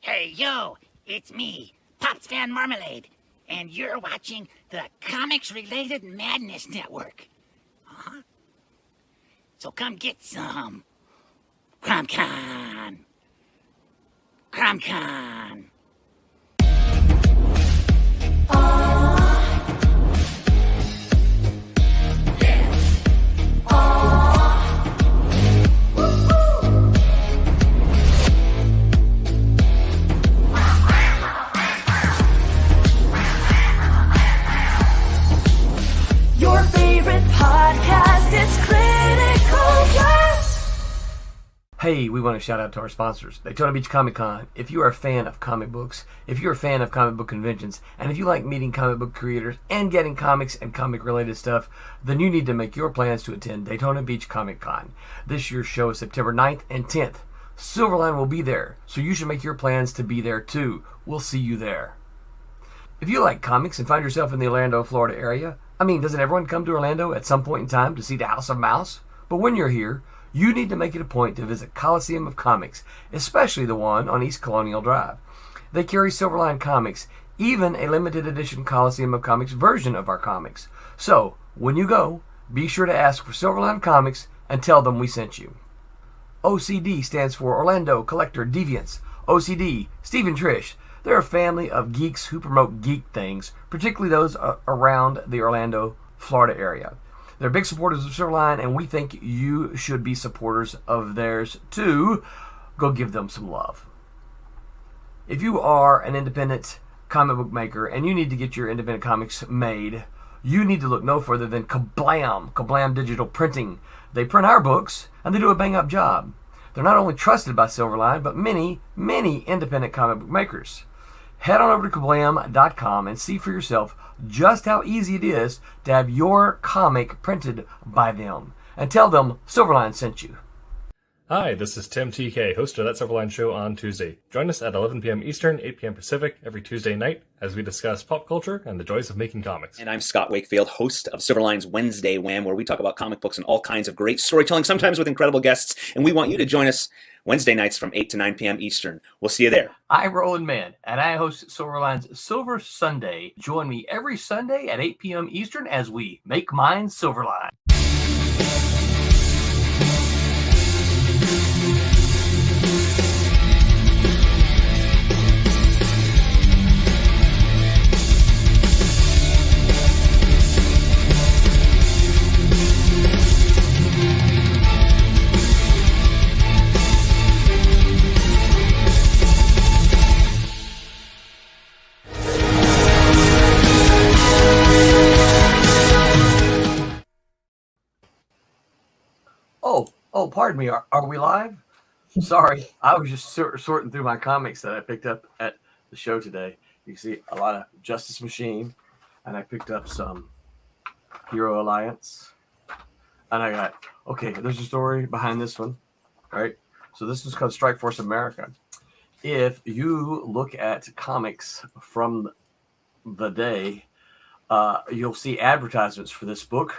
Hey, yo, it's me, Pops Van Marmalade, and you're watching the Comics-Related Madness Network. Uh-huh. So come get some. CromCon. CromCon. Your favorite podcast, it's Critical Blast. Hey, we want to shout out to our sponsors, Daytona Beach Comic Con. If you are a fan of comic books, if you're a fan of comic book conventions, and if you like meeting comic book creators and getting comics and comic-related stuff, then you need to make your plans to attend Daytona Beach Comic Con. This year's show is September 9th and 10th. Silverline will be there, so you should make your plans to be there too. We'll see you there. If you like comics and find yourself in the Orlando, Florida area, doesn't everyone come to Orlando at some point in time to see the House of Mouse? But when you're here, you need to make it a point to visit Coliseum of Comics, especially the one on East Colonial Drive. They carry Silverline comics, even a limited edition Coliseum of Comics version of our comics. So, when you go, be sure to ask for Silverline Comics and tell them we sent you. OCD stands for Orlando Collector Deviants. OCD, Steve and Trish. They're a family of geeks who promote geek things, particularly those around the Orlando, Florida area. They're big supporters of Silverline, and we think you should be supporters of theirs too. Go give them some love. If you are an independent comic book maker and you need to get your independent comics made, you need to look no further than Kablam Digital Printing. They print our books, and they do a bang-up job. They're not only trusted by Silverline, but many, many independent comic book makers. Head on over to kablam.com and see for yourself just how easy it is to have your comic printed by them. And tell them Silverline sent you. Hi, this is Tim TK, host of That Silverline Show on Tuesday. Join us at 11 p.m. Eastern, 8 p.m. Pacific every Tuesday night as we discuss pop culture and the joys of making comics. And I'm Scott Wakefield, host of Silverline's Wednesday Wham, where we talk about comic books and all kinds of great storytelling, sometimes with incredible guests. And we want you to join us Wednesday nights from 8 to 9 p.m. Eastern. We'll see you there. I'm Roland Mann, and I host Silverline's Silver Sunday. Join me every Sunday at 8 p.m. Eastern as we make mine Silverline. Oh, pardon me. Are we live? Sorry, I was just sorting through my comics that I picked up at the show today. You can see a lot of Justice Machine, and I picked up some Hero Alliance. And I got, there's a story behind this one, right? So this is called Strike Force America. If you look at comics from the day, you'll see advertisements for this book.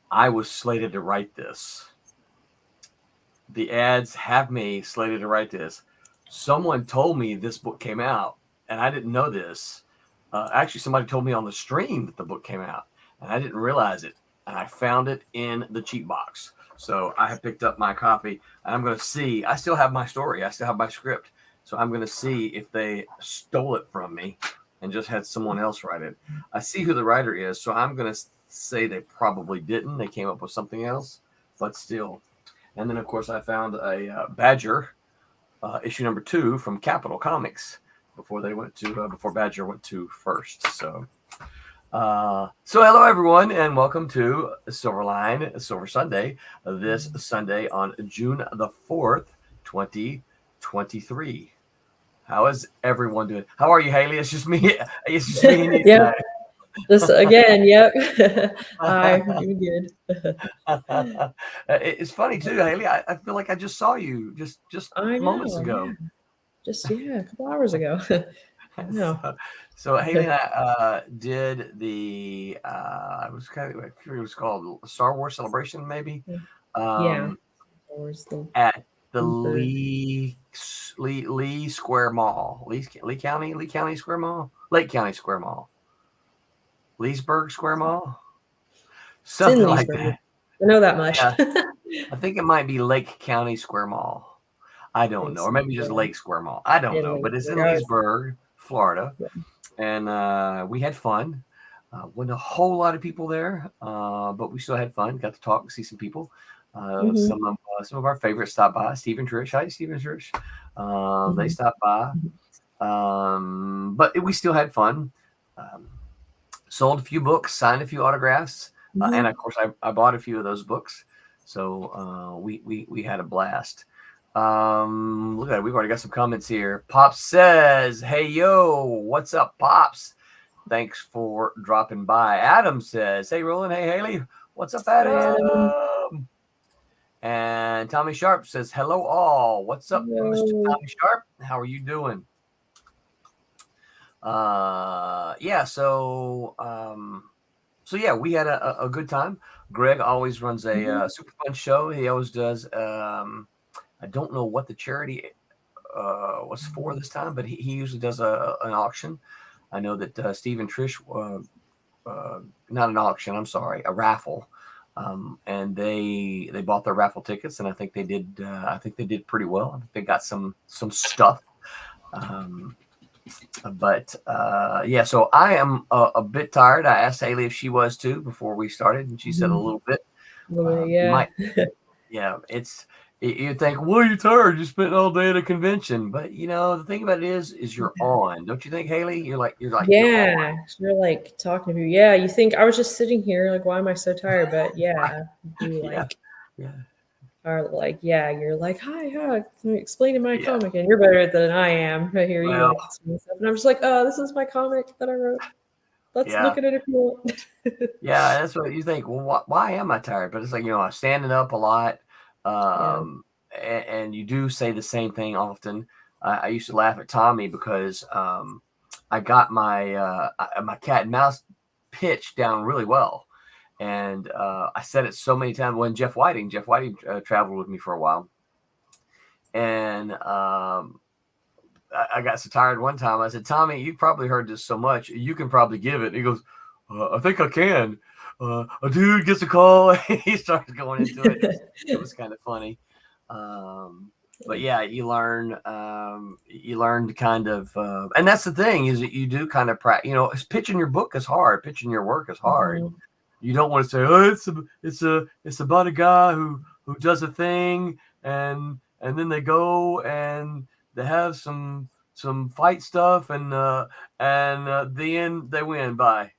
I was slated to write this. The ads have me slated to write this. Someone told me this book came out, and I didn't know this. Actually, somebody told me on the stream that the book came out, and I didn't realize it. And I found it in the cheat box. So I have picked up my copy, and I'm going to see. I still have my story. I still have my script. So I'm going to see if they stole it from me and just had someone else write it. I see who the writer is, so I'm going to say they probably didn't. They came up with something else, but still. And then, of course, I found a Badger issue number 2 from Capital Comics before Badger went to first. So hello, everyone, and welcome to Silverline Silver Sunday, this Sunday on June the 4th, 2023. How is everyone doing? How are you, Haley? It's just me. It's just me and you Yep. today. This again, yep. Hi, I'm good. It's funny too, Haley. I feel like I just saw you just I know, moments ago. yeah. Just a couple hours ago. I know. So Haley and I did the it was called Star Wars Celebration, maybe. Yeah. At the Mhm. Lee Square Mall, Lee County Square Mall, Lake County Square Mall, Leesburg Square Mall, It's in something like Leesburg. that. I know that much. Yeah, I think it might be Lake County Square Mall. I don't know, or Thanks. maybe just Yeah. Lake Square Mall. I don't In know, but it's Leesburg. in Leesburg, Florida, Yeah. and we had fun. Wasn't a whole lot of people there, but we still had fun. Got to talk and see some people. Mhm. Some of our favorites stopped by. Steve and Trish, hi Steve and Trish. They Mhm. stopped by, but we still had fun. Um, Sold a few books, signed a few autographs, and Mhm. of course I bought a few of those books. So we had a blast. Look at it. We've already got some comments here. Pops says, "Hey yo, what's up, Pops? Thanks for dropping by." Adam says, "Hey Roland, hey Haley, what's up, Hi, Adam. Adam?" And Tommy Sharp says, "Hello all. What's up, Mr. Hello. Tommy Sharp? How are you doing?" Yeah. So yeah, we had a good time. Greg always runs a Mhm. super fun show. He always does. I don't know what the charity was for this time, but he usually does an auction. I know that Steve and Trish, not an auction, I'm sorry, a raffle. And they bought their raffle tickets, and I think they did. I think they did pretty well. I think they got some stuff. Um, but yeah, so I am a bit tired. I asked Haley if she was too before we started, and she said a Mhm. little bit. A little bit, You yeah. might, yeah, you think, well, you're tired. You spent all day at a convention, but the thing about it is you're on. Don't you think, Haley? You're on. Yeah, you're like talking to people. Yeah, you think I was just sitting here, like, why am I so tired? But Right? yeah, you Yeah, like yeah, are like, yeah, you're like, hi, can you explain my yeah. comic? And you're better than I am. I hear you Well, like explain stuff. And I'm just like, oh, this is my comic that I wrote. Let's yeah, look at it if you want. yeah. That's what you think. Well, why am I tired? But it's like I'm standing up a lot, Yeah. and you do say the same thing often. I used to laugh at Tommy because I got my cat and mouse pitch down really well, and I said it so many times. When Jeff Whiting traveled with me for a while, and I got so tired one time. I said, "Tommy, you've probably heard this so much. You can probably give it." And he goes, "I think I can." A dude gets a call. He starts going into it. It was kind of funny. But yeah, you learn to kind of, and that's the thing is that you do kind of practice. Pitching your book is hard. Pitching your work is hard. Mhm. You don't want to say, "Oh, it's about a guy who does a thing, and then they go and they have some fight stuff, and the end they win by."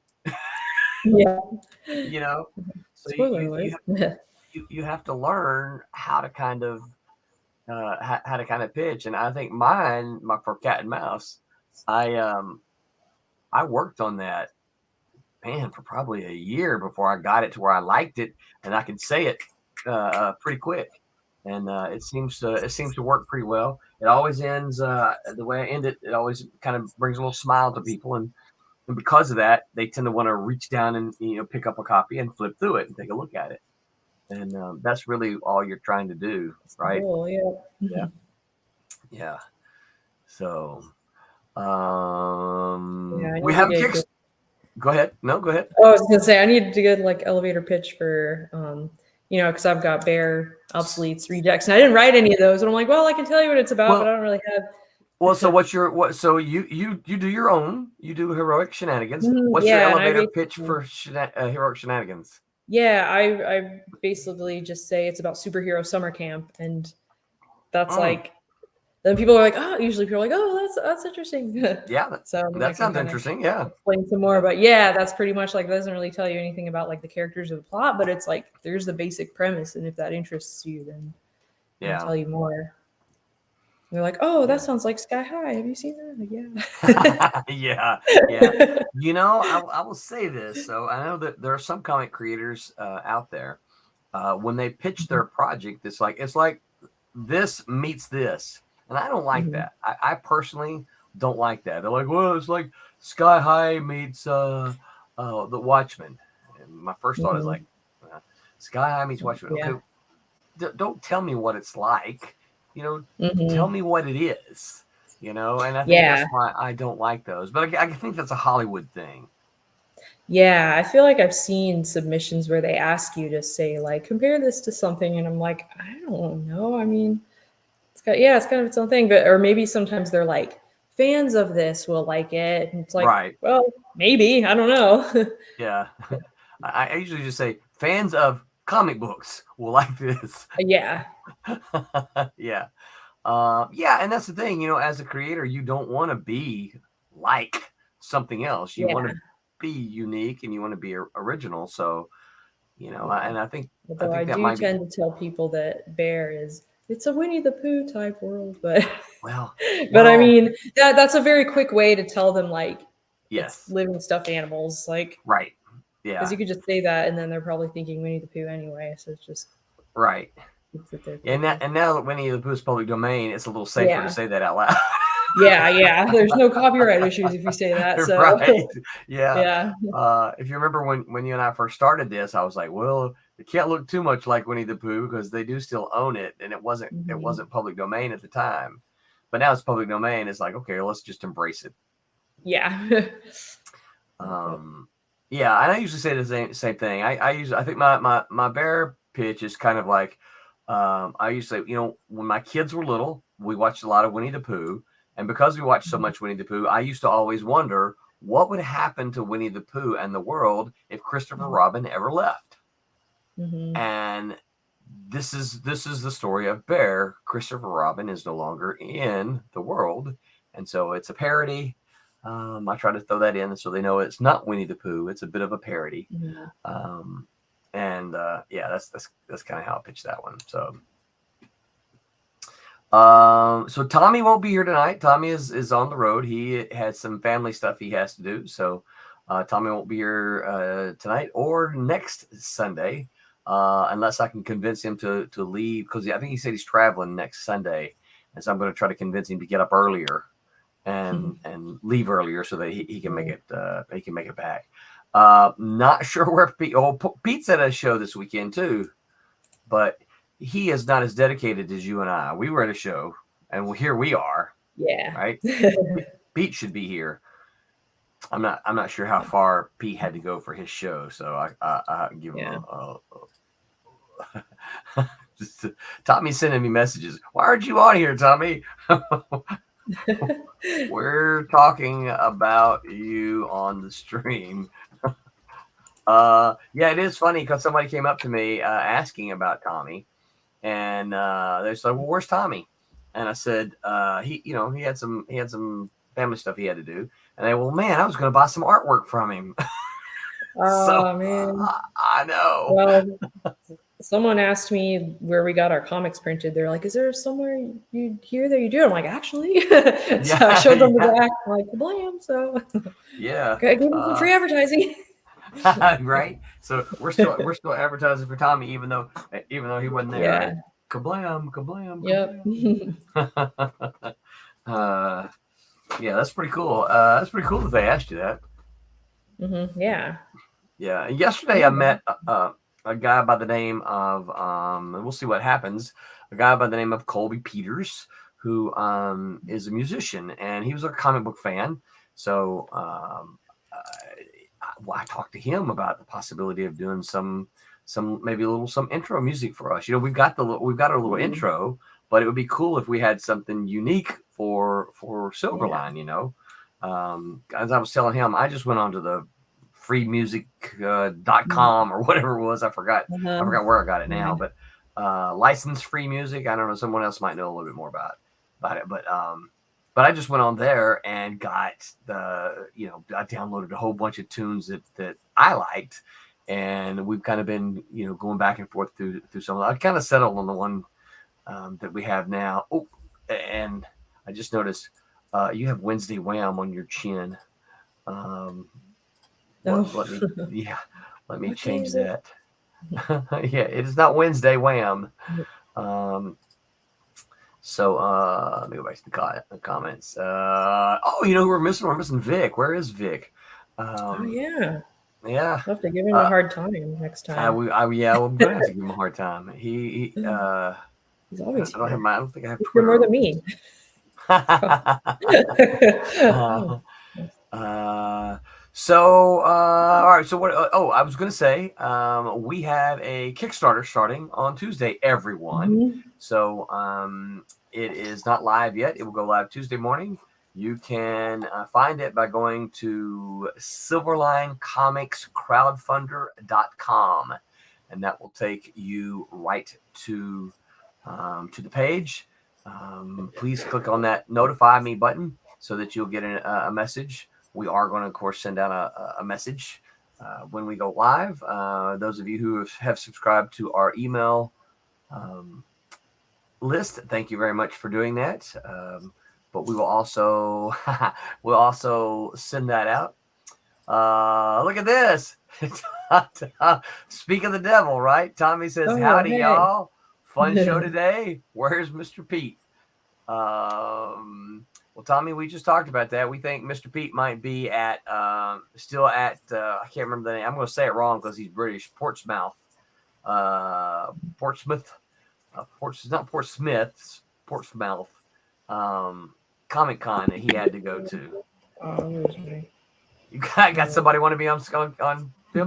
Yeah. you know. So Spoiler alert. you have to learn how to kind of how to kind of pitch. And I think my for cat and mouse, I I worked on that, man, for probably a year before I got it to where I liked it and I could say it pretty quick. And it seems to work pretty well. It always ends the way I end it. It always kind of brings a little smile to people, and because of that, they tend to want to reach down and pick up a copy and flip through it and take a look at it. And that's really all you're trying to do, right? Cool. Yeah, Yeah. yeah. So Yeah. I we need to have a get kick. good. Go ahead. No, go ahead. Oh, I was gonna say I need to get like elevator pitch for because I've got Bear, Obsoletes, Rejects, and I didn't write any of those. And I'm like, well, I can tell you what it's about, but I Well, don't really so have. what's your what? So you do your own. You do heroic shenanigans. What's your Yeah, and elevator pitch for heroic shenanigans? yeah, I basically just say it's about superhero summer camp, and that's Mm, like then people are like, oh, usually people are like, oh, that's interesting. yeah, So then I that can sounds kind of interesting. Yeah, explain some more. But yeah, that's pretty much like doesn't really tell you anything about like the characters or the plot, but it's like there's the basic premise, and if that interests you, then I'll yeah, tell you more. They're like, oh, that yeah. sounds like Sky High. Have you seen that? Like, Yeah, yeah. yeah. I will say this. So I know that there are some comic creators out there. When they pitch their project, it's like this meets this, and I don't like Mhm. that. I personally don't like that. They're like, well, it's like Sky High meets the Watchmen. And my first thought is like, uh, Sky High meets Watchmen. Yeah. Okay, don't tell me what it's like. tell Mhm. me what it is, and I think that's Yeah. why I don't like those. But I think that's a Hollywood thing. Yeah, I feel like I've seen submissions where they ask you to say like compare this to something, and I'm like, I don't know. I mean, it's kind of its own thing, but or maybe sometimes they're like fans of this will like it, and it's like, Right. well, maybe I don't know. Yeah. I usually just say fans of comic books will like this. Yeah, Yeah. Yeah, and that's the thing, as a creator, you don't want to be like something else. You want yeah. to be unique and you want to be original. So, Yeah. and I Although I think that do might be tend to tell people that Bear is it's a Winnie the Pooh type world, but well, but I well, mean that's a very quick way to tell them like it's yes, living stuffed animals, like right, because yeah, you could just say that and then they're probably thinking Winnie the Pooh anyway, so it's just right. it's what they're And thinking. now that Winnie the Pooh is public domain, it's a little safer to Yeah, say that out loud. yeah. There's no copyright issues if you say that, so Right. Yeah. yeah. If you remember when you and I first started this, I was like, well, it can't look too much like Winnie the Pooh because they do still own it, and it Mhm. wasn't public domain at the time, but now it's public domain. It's like, okay, let's just embrace it. Yeah. Yep. Yeah, and I usually say the same thing. I think my bear pitch is kind of like, I used to say, when my kids were little, we watched a lot of Winnie the Pooh, and because we watched so Mhm. much Winnie the Pooh, I used to always wonder what would happen to Winnie the Pooh and the world if Christopher Mhm. Robin ever left. Mhm. And this is the story of Bear. Christopher Robin is no longer in the world, and so it's a parody. I try to throw that in so they know it's not Winnie the Pooh. It's a bit of a parody. Mhm. Um, and yeah, that's kind of how I pitched that one. So Tommy won't be here tonight. Tommy is on the road. He has some family stuff he has to do. So Tommy won't be here tonight or next Sunday, unless I can convince him to leave because I think he said he's traveling next Sunday, and so I'm going to try to convince him to get up earlier and leave earlier so that he can make it back. Not sure where Pete's at a show this weekend too, but he is not as dedicated as you and I. We were at a show, and here we are, Yeah. right? Pete should be here. I'm not sure how far Pete had to go for his show, so I give him Yeah. Tommy's sending me messages. Why aren't you on here, Tommy? We're talking about you on the stream. Yeah, it is funny because somebody came up to me asking about Tommy, and they said, "Well, where's Tommy?" And I said, he had some family stuff he had to do." And they, "Well, man, I was going to buy some artwork from him." So Oh man. I know. Well, someone asked me where we got our comics printed. They're like, "Is there somewhere you hear that you do?" I'm like, "Actually." So I Yeah, showed them the yeah, back. I'm like, "Blam!" So yeah. I gave them some free advertising. Right. So we're still advertising for Tommy, even though he wasn't there, Yeah. right? Kablam, kablam, Yep. kablam. uh, yeah, that's pretty cool. That's pretty cool that they asked you that. Yeah. Yeah. Yesterday I met a guy by the name of and we'll see what happens. A guy by the name of Colby Peters, who is a musician, and he was a comic book fan. So I talked to him about the possibility of doing some maybe some intro music for us. We've got our little intro, but it would be cool if we had something unique for Silverline. As I was telling him, I just went onto the freemusic.com or whatever it was. I forgot where I got it now, but license free music. I don't know. Someone else might know a little bit more about it, but I just went on there and got I downloaded a whole bunch of tunes that I liked, and we've kind of been going back and forth through some of them. I kind of settled on the one that we have now. Oh, and I just noticed you have Wednesday Wham on your chin. Let me Okay, change that. Yeah, it is not Wednesday Wham. So let me go back to the comments. Who we're missing? We're missing Vic. Where is Vic? Oh yeah. Yeah. I'll have to give him a hard time next time. I'm gonna have to give him a hard time. He He's I always don't have here. my. I don't think I have You're more Twitter. than me. All right. So what? I was going to say, we have a Kickstarter starting on Tuesday, everyone. Mhm. So it is not live yet. It will go live Tuesday morning. You can find it by going to silverlinecomicscrowdfunder.com, and that will take you right to the page. Please click on that notify me button so that you'll get a message. We are going to, of course, send out a message when we go live. Those of you who have subscribed to our email list, thank you very much for doing that. But we will also send that out. Look at this. Speak of the devil, right? Tommy says, Oh, howdy, hey. y'all. Fun show today. Where's Mr. Pete? Well, Tommy, we just talked about that. We think Mr. Pete might be at still at I can't remember the name. I'm going to say it wrong because he's British. Portsmouth, Portsmouth, it's not Portsmouth, it's Portsmouth. Comic Con that he had to go to. Oh, where's my... You got somebody want to be on film?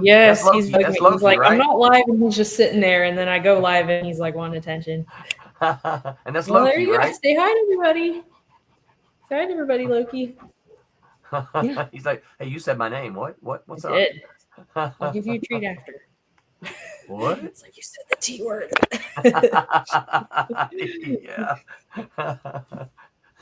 Yes, That's he's Loki. like, That's Loki, he's like, right? I'm not live, and he's just sitting there, and then I go live, and he's like wanting attention. And that's Well, there Loki, you go. right? Say hi to everybody. Say hi to everybody, Loki. Yeah. He's like, hey, you said my name. What's I up? did. I'll give you a treat after. What? It's like you said the T word. Yeah.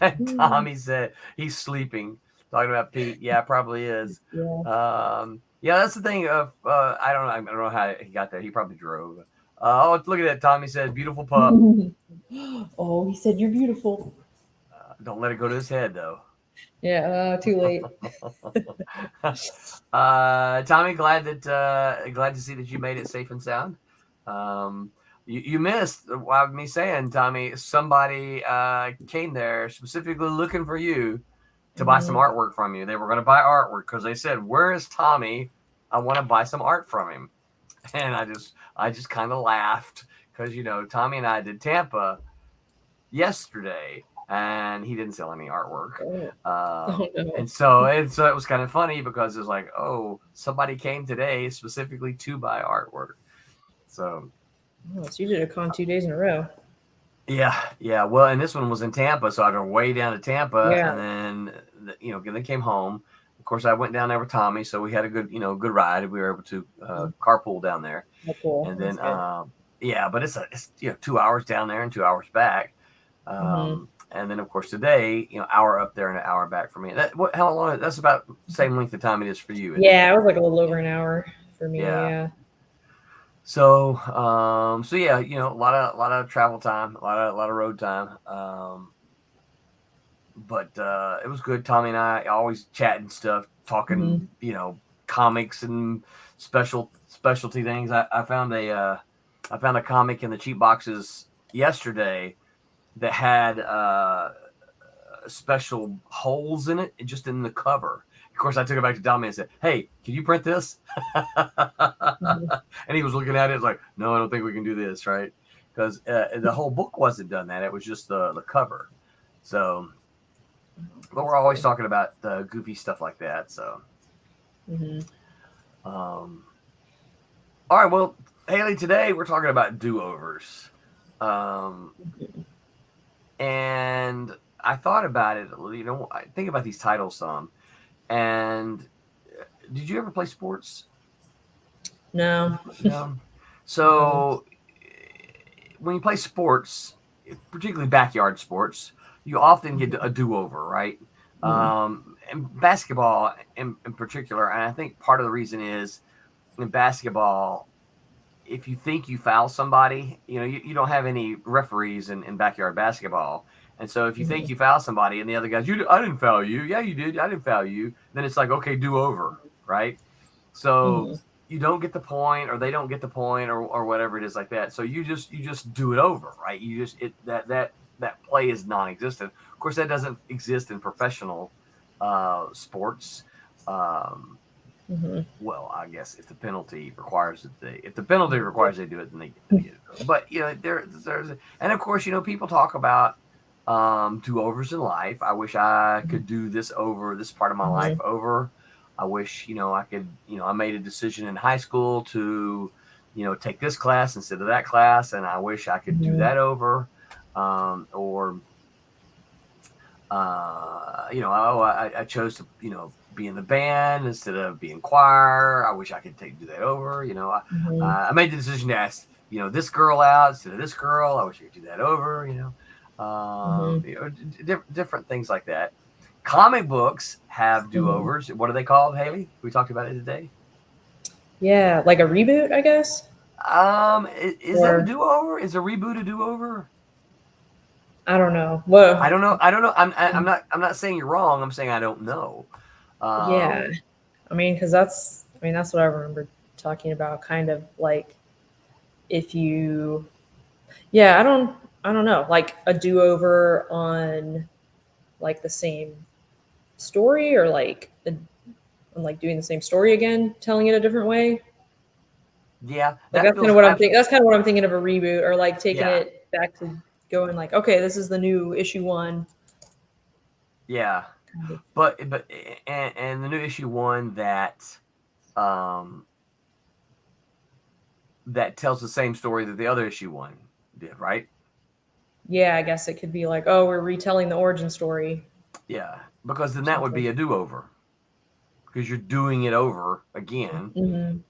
And Tommy said he's sleeping. Talking about Pete. Yeah, probably is. Yeah. Yeah, that's the thing of I don't know how he got there. He probably drove. Oh, look at that. Tommy said, beautiful pup. Oh, he said you're beautiful. Don't let it go to his head though. Yeah, too late. Tommy, glad to see that you made it safe and sound. You missed me saying, Tommy, somebody came there specifically looking for you to buy some artwork from you. They were going to buy artwork because they said, where is Tommy? I want to buy some art from him. And I just kind of laughed because, Tommy and I did Tampa yesterday and he didn't sell any artwork. No. And so it was kind of funny because it's like, oh, somebody came today specifically to buy artwork. So you did a con 2 days in a row. Yeah. Well, and this one was in Tampa, so I drove way down to Tampa, Yeah. and then then came home. Of course, I went down there with Tommy, so we had a good good ride. We were able to carpool down there, Cool. and then but it's 2 hours down there and 2 hours back. And then of course today, hour up there and an hour back for me. How long? That's about the same length of time it is for you. Yeah, it was like a little over an hour for me. Yeah. So, yeah, a lot of travel time, a lot of road time. But it was good. Tommy and I always chatting stuff, talking, comics and specialty things. I found a comic in the cheap boxes yesterday that had special holes in it, just in the cover. Of course, I took it back to Tommy and said, hey, can you print this? And he was looking at it like, no, I don't think we can do this, right? Because the whole book wasn't done that. It was just the cover. So, but we're always talking about the goofy stuff like that. So, all right. Well, Haley, today we're talking about do-overs. And I thought about it, I think about these titles some. And did you ever play sports? No. No. So when you play sports, particularly backyard sports, you often get a do-over, right? And basketball in particular, and I think part of the reason is in basketball, if you think you foul somebody, you don't have any referees in backyard basketball. And so if you think you foul somebody and the other guys, I didn't foul you. Yeah, you did. I didn't foul you. Then it's like, okay, do over, right? So you don't get the point, or they don't get the point, or whatever it is like that. So you just do it over, right? That play is non-existent. Of course, that doesn't exist in professional sports. Well, I guess if the penalty requires it, if the penalty requires they do it, then they get it over. But there's, and of course, people talk about do-overs in life. I wish I could do this part of my life over. I wish, I could, I made a decision in high school to, take this class instead of that class. And I wish I could do that over. Or, I chose to, be in the band instead of be in choir. I wish I could do that over. I made the decision to ask, this girl out instead of this girl. I wish I could do that over, different things like that. Comic books have do-overs. What are they called, Haley? We talked about it today. Yeah, like a reboot, I guess. Is that a do-over? Is a reboot a do-over? I don't know. Well, I don't know. I'm not saying you're wrong. I'm saying I don't know. Yeah, I mean, because that's what I remember talking about. Kind of like if you, I don't know, like a do-over on like the same story, or like doing the same story again, telling it a different way. Yeah, like that's kind of what I'm thinking. That's kind of what I'm thinking of a reboot, or like taking it back to going like, okay, this is the new issue 1. Yeah, but and the new issue 1 that that tells the same story that the other issue 1 did, right? Yeah, I guess it could be like, oh, we're retelling the origin story. Yeah, because then that would be a do-over. Because you're doing it over again, And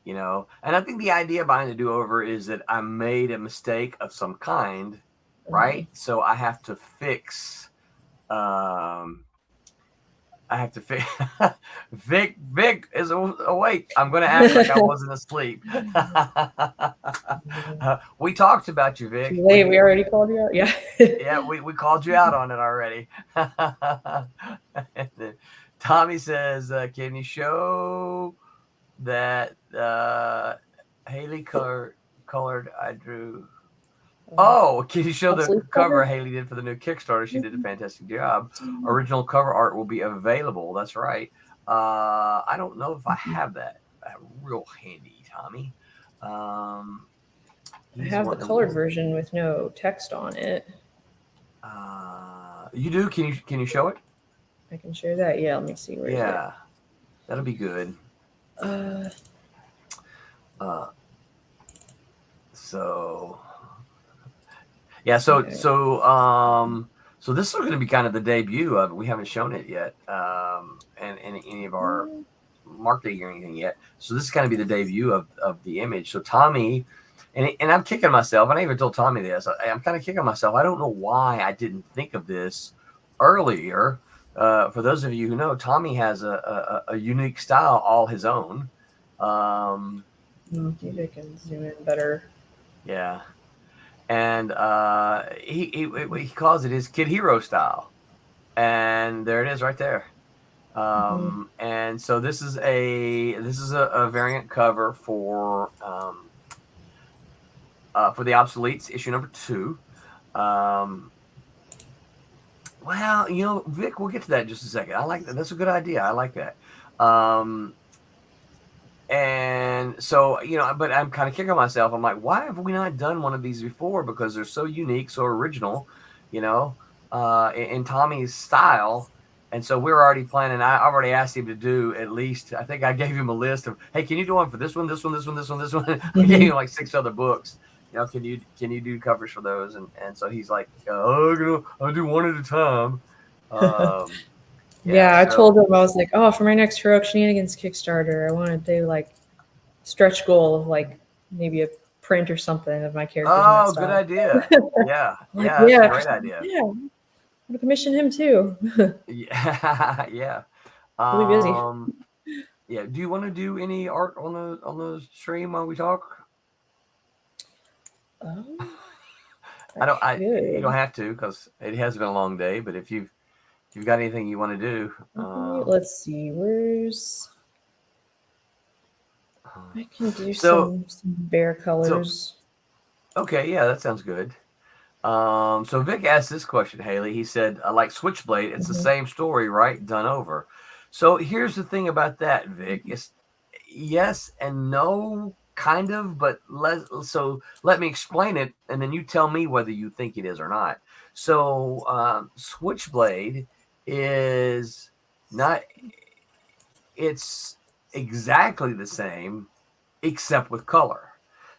I think the idea behind the do-over is that I made a mistake of some kind, right? So I have to fix. Vic is awake. I'm going to act like I wasn't asleep. We talked about you, Vic. Wait, we already called you out? Yeah. Yeah, we called you out on it already. Tommy says, can you show that Haley colored I drew? Oh, can you show the cover Haley did for the new Kickstarter? She did a fantastic job. Original cover art will be available. That's right. I don't know if I have that real handy, Tommy. I have the colored version with no text on it. You do? Can you show it? I can share that. Yeah, let me see where. Yeah, that'll be good. So this is going to be kind of the debut of it. We haven't shown it yet, and any of our marketing or anything yet. So this is going to be the debut of the image. So Tommy, and I'm kicking myself. And I even told Tommy this. I'm kind of kicking myself. I don't know why I didn't think of this earlier. For those of you who know, Tommy has a unique style all his own. Maybe I can zoom in better. Yeah. And he calls it his Kid Hero style. And there it is right there. And so this is a variant cover for the Obsoletes issue number 2. Well, Vic, we'll get to that in just a second. I like that. That's a good idea. I like that. And so, but I'm kind of kicking myself. I'm like, why have we not done one of these before? Because they're so unique, so original, in Tommy's style. And so we're already planning. I've already asked him to do at least, I think I gave him a list of, hey, can you do one for this one, this one, this one, this one, this one? I gave him like 6 other books. Can you do covers for those? And so he's like, I'll do one at a time. I told him, I was like, oh, for my next Heroic Shenanigans Kickstarter, I want to do like stretch goal of like maybe a print or something of my characters. Oh, good idea. Yeah. That's a great idea. Yeah. I'll commission him too. Yeah. Really busy. Yeah. Do you want to do any art on the stream while we talk? You don't have to, because it has been a long day. But if you've got anything you want to do, let's see. Where's I can do some bear colors. Okay, yeah, that sounds good. So Vic asked this question, Haley. He said, like Switchblade, it's the same story, right? Done over. So here's the thing about that, Vic. yes and no, kind of, but let me explain it, and then you tell me whether you think it is or not. So, Switchblade is not. It's exactly the same, except with color.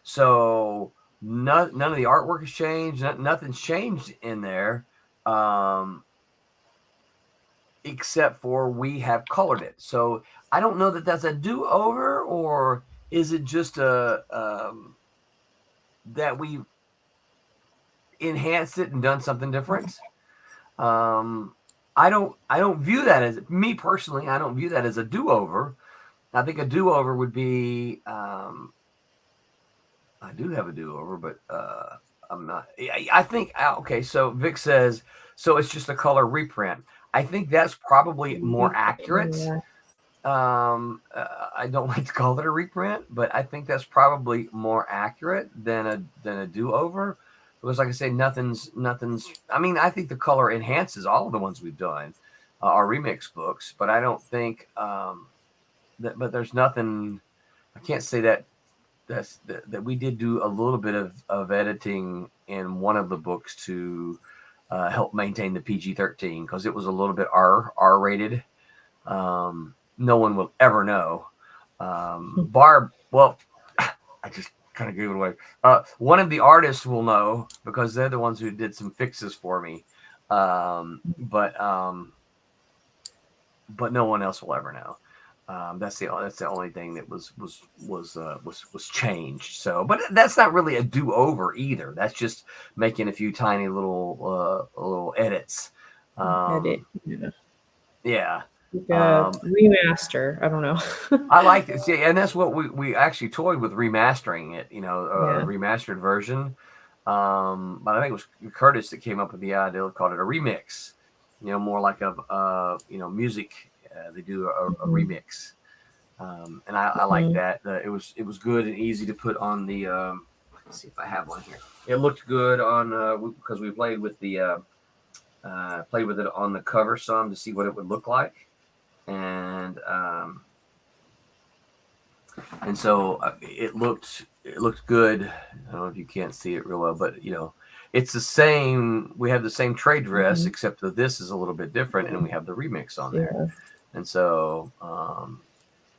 So none of the artwork has changed. Nothing's changed in there. Um, except for we have colored it. So I don't know that that's a do-over, or is it just a that we enhanced it and done something different. I don't view that as, me personally, I don't view that as a do-over. I think a do-over would be I do have a do-over, but I'm not. I think okay. So Vic says so. It's just a color reprint. I think that's probably more accurate. Yeah. I don't like to call it a reprint, but I think that's probably more accurate than a do-over, because, like I say, nothing's. I mean, I think the color enhances all of the ones we've done, our remix books, but I don't think that. But there's nothing. I can't say that that we did do a little bit of editing in one of the books to help maintain the PG-13, because it was a little bit R rated. No one will ever know. Barb, well, I just kind of gave it away. One of the artists will know, because they're the ones who did some fixes for me. But no one else will ever know. That's the only thing that was changed. So, but that's not really a do over either. That's just making a few tiny little edits. Edit. Yeah. Yeah. Remaster. I don't know. I like it. See, and that's what we actually toyed with, remastering it. You know, a Yeah. remastered version. But I think it was Curtis that came up with the idea, called it a remix. You know, more like music. They do a remix, and I like that. It was good and easy to put on the. Let's see if I have one here. It looked good on because we played with it on the cover some to see what it would look like, and so it looked good. I don't know if you can't see it real well, but it's the same. We have the same trade dress, except that this is a little bit different, and we have the remix on there. Yeah. And so,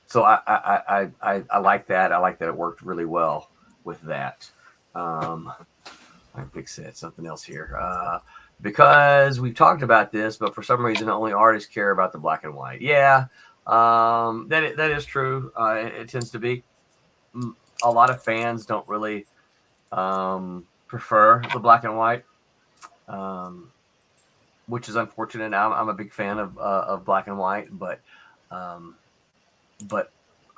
so I like that. I like that it worked really well with that. I think said something else here because we've talked about this, but for some reason, only artists care about the black and white. Yeah, that is true. It tends to be. A lot of fans don't really prefer the black and white. Which is unfortunate. I'm a big fan of black and white, but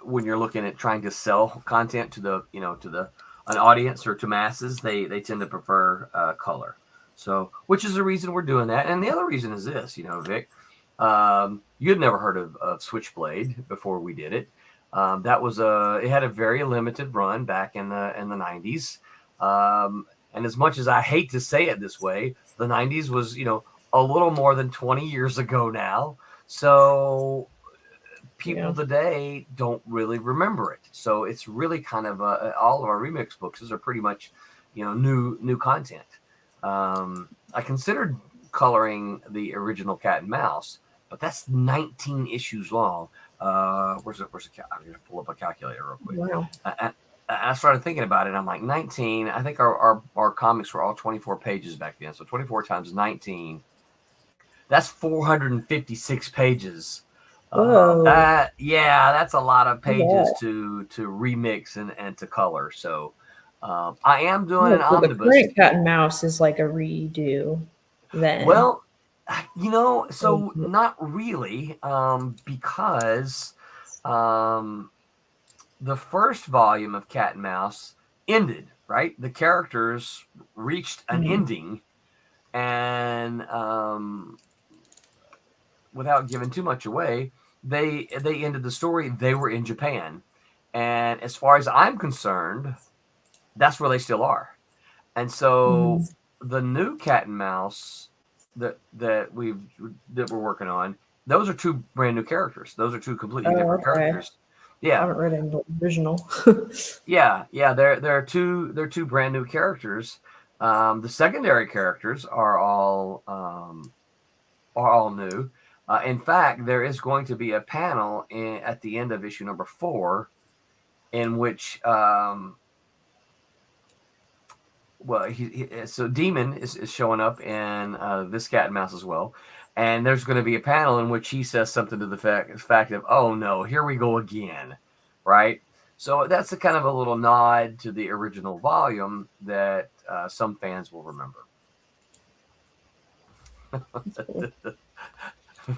when you're looking at trying to sell content to an audience or to masses, they tend to prefer color. So, which is the reason we're doing that. And the other reason is this, Vic, you'd never heard of Switchblade before we did it. That was it had a very limited run back in the 90s. And as much as I hate to say it this way, the 90s was, a little more than 20 years ago now. So people today don't really remember it. So it's really kind of all of our remix books are pretty much, new content. I considered coloring the original Cat and Mouse, but that's 19 issues long. Where's I'm going to pull up a calculator real quick. Wow. I started thinking about it. I'm like, 19. I think our comics were all 24 pages back then. So 24 times 19. That's 456 pages. That's a lot of pages to remix and to color. So I am doing an omnibus. The current Cat and Mouse is like a redo. Then Well, so not really, because the first volume of Cat and Mouse ended, right? The characters reached an ending, and without giving too much away, they ended the story. They were in Japan, and as far as I'm concerned, that's where they still are. And so the new Cat and Mouse that we're working on, those are two brand new characters. Those are two completely different characters. I haven't read any original. Yeah, there are two brand new characters. The secondary characters are all new. In fact, there is going to be a panel at the end of issue number 4 in which so Demon is showing up in this Cat and Mouse as well. And there's going to be a panel in which he says something to the fact of, oh no, here we go again, right? So that's a kind of a little nod to the original volume that some fans will remember.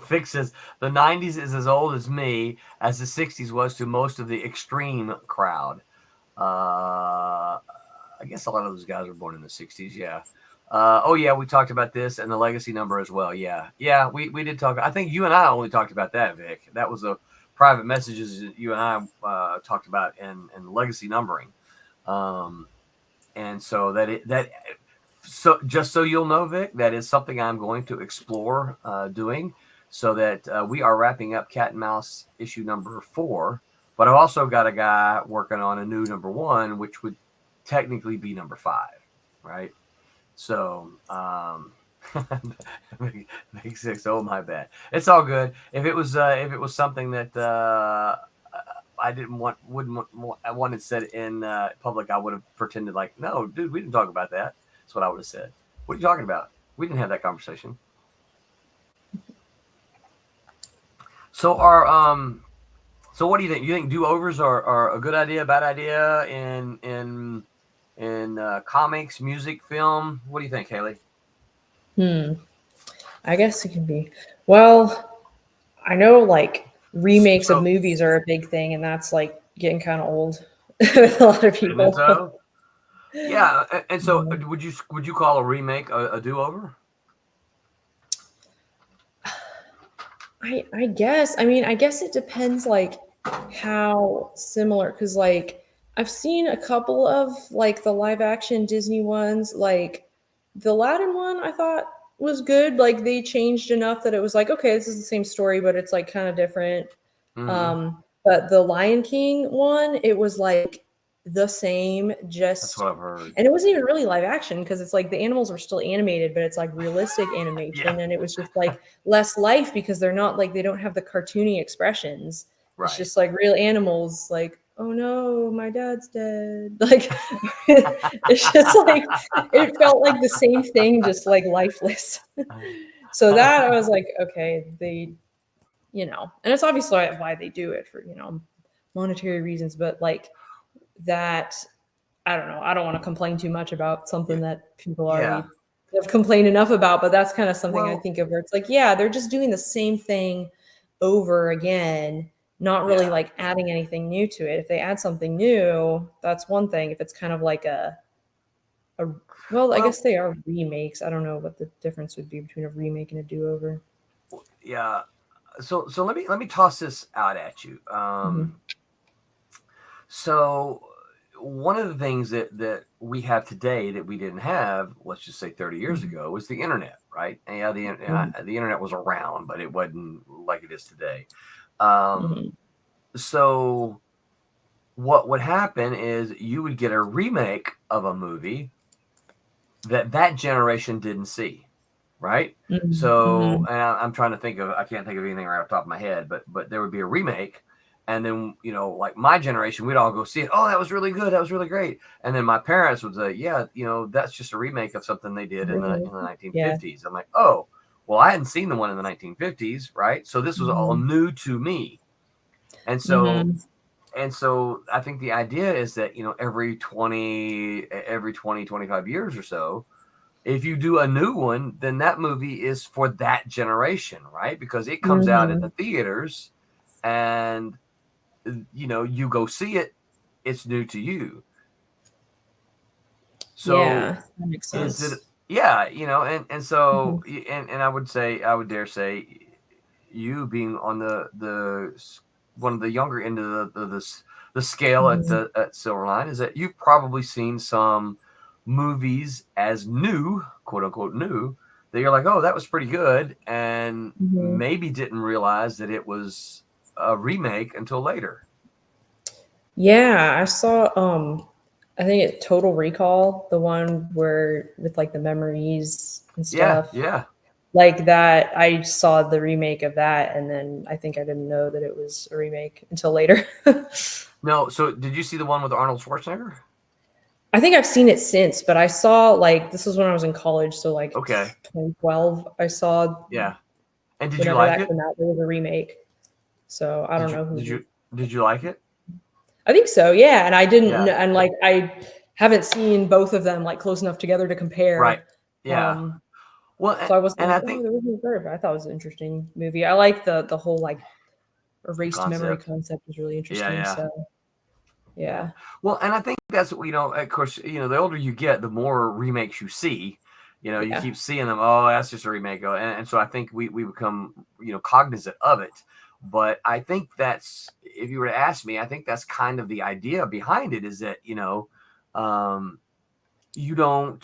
Vic says, the 90s is as old as me as the 60s was to most of the extreme crowd. I guess a lot of those guys were born in the 60s, yeah. Oh, yeah, we talked about this and the legacy number as well, yeah. Yeah, we did talk. I think you and I only talked about that, Vic. That was a private messages that you and I talked about in legacy numbering. And so so just so you'll know, Vic, that is something I'm going to explore doing, so that we are wrapping up Cat and Mouse issue number 4. But I've also got a guy working on a new number 1, which would technically be number 5, right? So, Big 6. Oh, my bad. It's all good. If it was something that I wanted said in public, I would have pretended like, no, dude, we didn't talk about that. That's what I would have said. What are you talking about? We didn't have that conversation. So so what do you think? You think do-overs are a good idea, bad idea in comics, music, film? What do you think, Haley? I guess it can be. Well, I know like remakes of movies are a big thing, and that's like getting kind of old with a lot of people. So? Yeah, and so would you call a remake a do-over? I guess. I mean, I guess it depends like how similar, because like I've seen a couple of like the live action Disney ones, like the Aladdin one I thought was good. Like they changed enough that it was like, okay, this is the same story, but it's like kind of different. But the Lion King one, it was like the same, just That's what I've heard. and it wasn't even really live action because it's like the animals were still animated, but it's like realistic animation. Yeah. And it was just like less life because they're not like, they don't have the cartoony expressions. Right. It's just like real animals, like, oh no, my dad's dead. Like it's just like it felt like the same thing, just like lifeless. So that I was like, okay, they, and it's obviously why they do it, for monetary reasons, but like that, I don't know. I don't want to complain too much about something that people already have complained enough about, but that's kind of something I think of where it's like, yeah, they're just doing the same thing over again, not really like adding anything new to it. If they add something new, that's one thing. If it's kind of like well, I guess they are remakes. I don't know what the difference would be between a remake and a do-over. Yeah. So let me toss this out at you. So one of the things that we have today that we didn't have, let's just say 30 years ago, was the internet, right? And yeah, the internet was around, but it wasn't like it is today. So what would happen is you would get a remake of a movie that generation didn't see, right? So and I'm trying to think of, I can't think of anything right off the top of my head, but there would be a remake. And then, like my generation, we'd all go see it. Oh, that was really good. That was really great. And then my parents would say, yeah, that's just a remake of something they did in the 1950s. Yeah. I'm like, oh, well, I hadn't seen the one in the 1950s, right? So this was all new to me. And so, I think the idea is that, every 20, 25 years or so, if you do a new one, then that movie is for that generation, right? Because it comes out in the theaters and you go see it, it's new to you. So that makes sense. Is it, and so and I would dare say, you being on the one of the younger end of the scale at Silverline, is that you've probably seen some movies as new, quote unquote new, that you're like, oh, that was pretty good, and maybe didn't realize that it was a remake until later. Yeah, I saw I think it Total Recall, the one where with like the memories and Yeah, stuff. yeah. Like that, I saw the remake of that, and then I think I didn't know that it was a remake until later. No, so did you see the one with Arnold Schwarzenegger? I think I've seen it since, but I saw like this was when I was in college, so like Okay, 2012. I saw yeah. And did you whenever like that it? came out, there was a remake. So I don't Did you know did who. you did you like it? I think so, yeah. And I didn't, Yeah, and like I haven't seen both of them like close enough together to right. compare. Yeah. Um, Well, so I wasn't and like, I oh, think there wasn't third, but I thought it was an interesting movie. I like the whole like the erased memory concept. concept is really Yeah, interesting. yeah. So Yeah. yeah, Well, and I think that's what, of course, the older you get, the more remakes you see. You yeah, keep seeing them. Oh, that's just a remake. Oh, and so I think we become, cognizant of it. But I think if you were to ask me, I think that's kind of the idea behind it is that, um, you don't,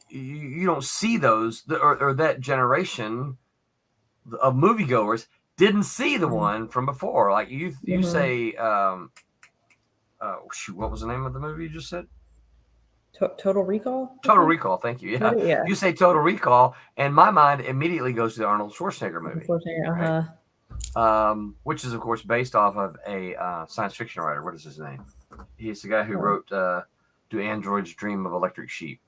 you don't see those or that generation of moviegoers didn't see the one from before. Like you mhm. say, oh shoot, what was the name of the movie you just said? Total Recall, I Total think. Recall. Thank you. Is that Yeah, it? Yeah, you say Total Recall, and my mind immediately goes to the Arnold Schwarzenegger movie, unfortunately, right? uh-huh. Which is of course based off of a science fiction writer. What is his name? He's the guy who Oh. wrote "Do Androids Dream of Electric Sheep?"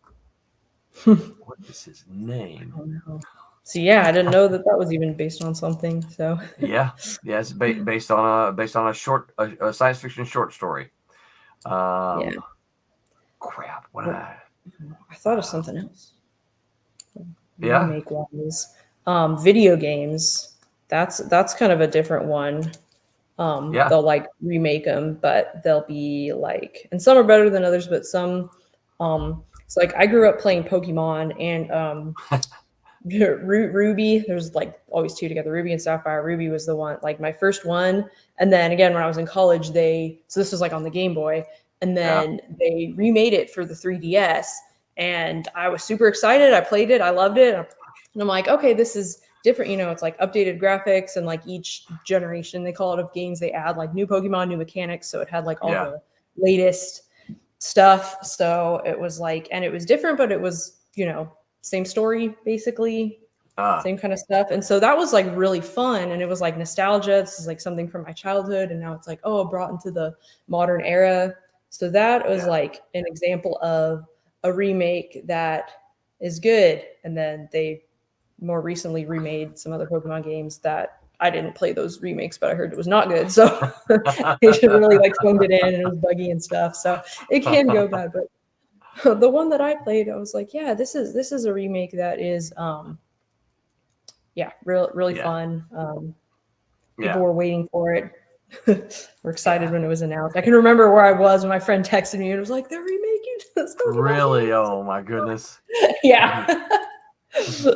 What is his name? Oh no. So yeah, I didn't know that that was even based on something. So Yeah, yeah, it's based on a science fiction short story. yeah, Crap. What well, I I thought of something else. yeah, Remake wise, video games. That's kind of a different one. yeah. They'll like remake them, but they'll be like, and some are better than others, but some, it's like I grew up playing Pokemon and Ruby. There's like always two together, Ruby and Sapphire. Ruby was the one, like my first one, and then again when I was in college, so this was like on the Game Boy, and Yeah. then they remade it for the 3DS, and I was super excited. I played it, I loved it, and I'm like, okay, this is different. It's like updated graphics, and like each generation they call it of games, they add like new Pokemon, new mechanics, so it had like all Yeah. the latest stuff. So it was like, and it was different, but it was, same story basically, Uh, same kind of stuff. And so that was like really fun. And it was like nostalgia. This is like something from my childhood. And now it's like, oh, brought into the modern era. So that was yeah. like an example of a remake that is good. And then they more recently remade some other Pokemon games that I didn't play those remakes, but I heard it was not good. So they should really like phoned it in and it was buggy and stuff. So it can go bad. But the one that I played, I was like, yeah, this is a remake that is yeah, really Yeah. fun. People Yeah. were waiting for it. We're excited Yeah. when it was announced. I can remember where I was when my friend texted me and it was like, they're remaking this Pokemon game. Really? Oh my goodness. Yeah.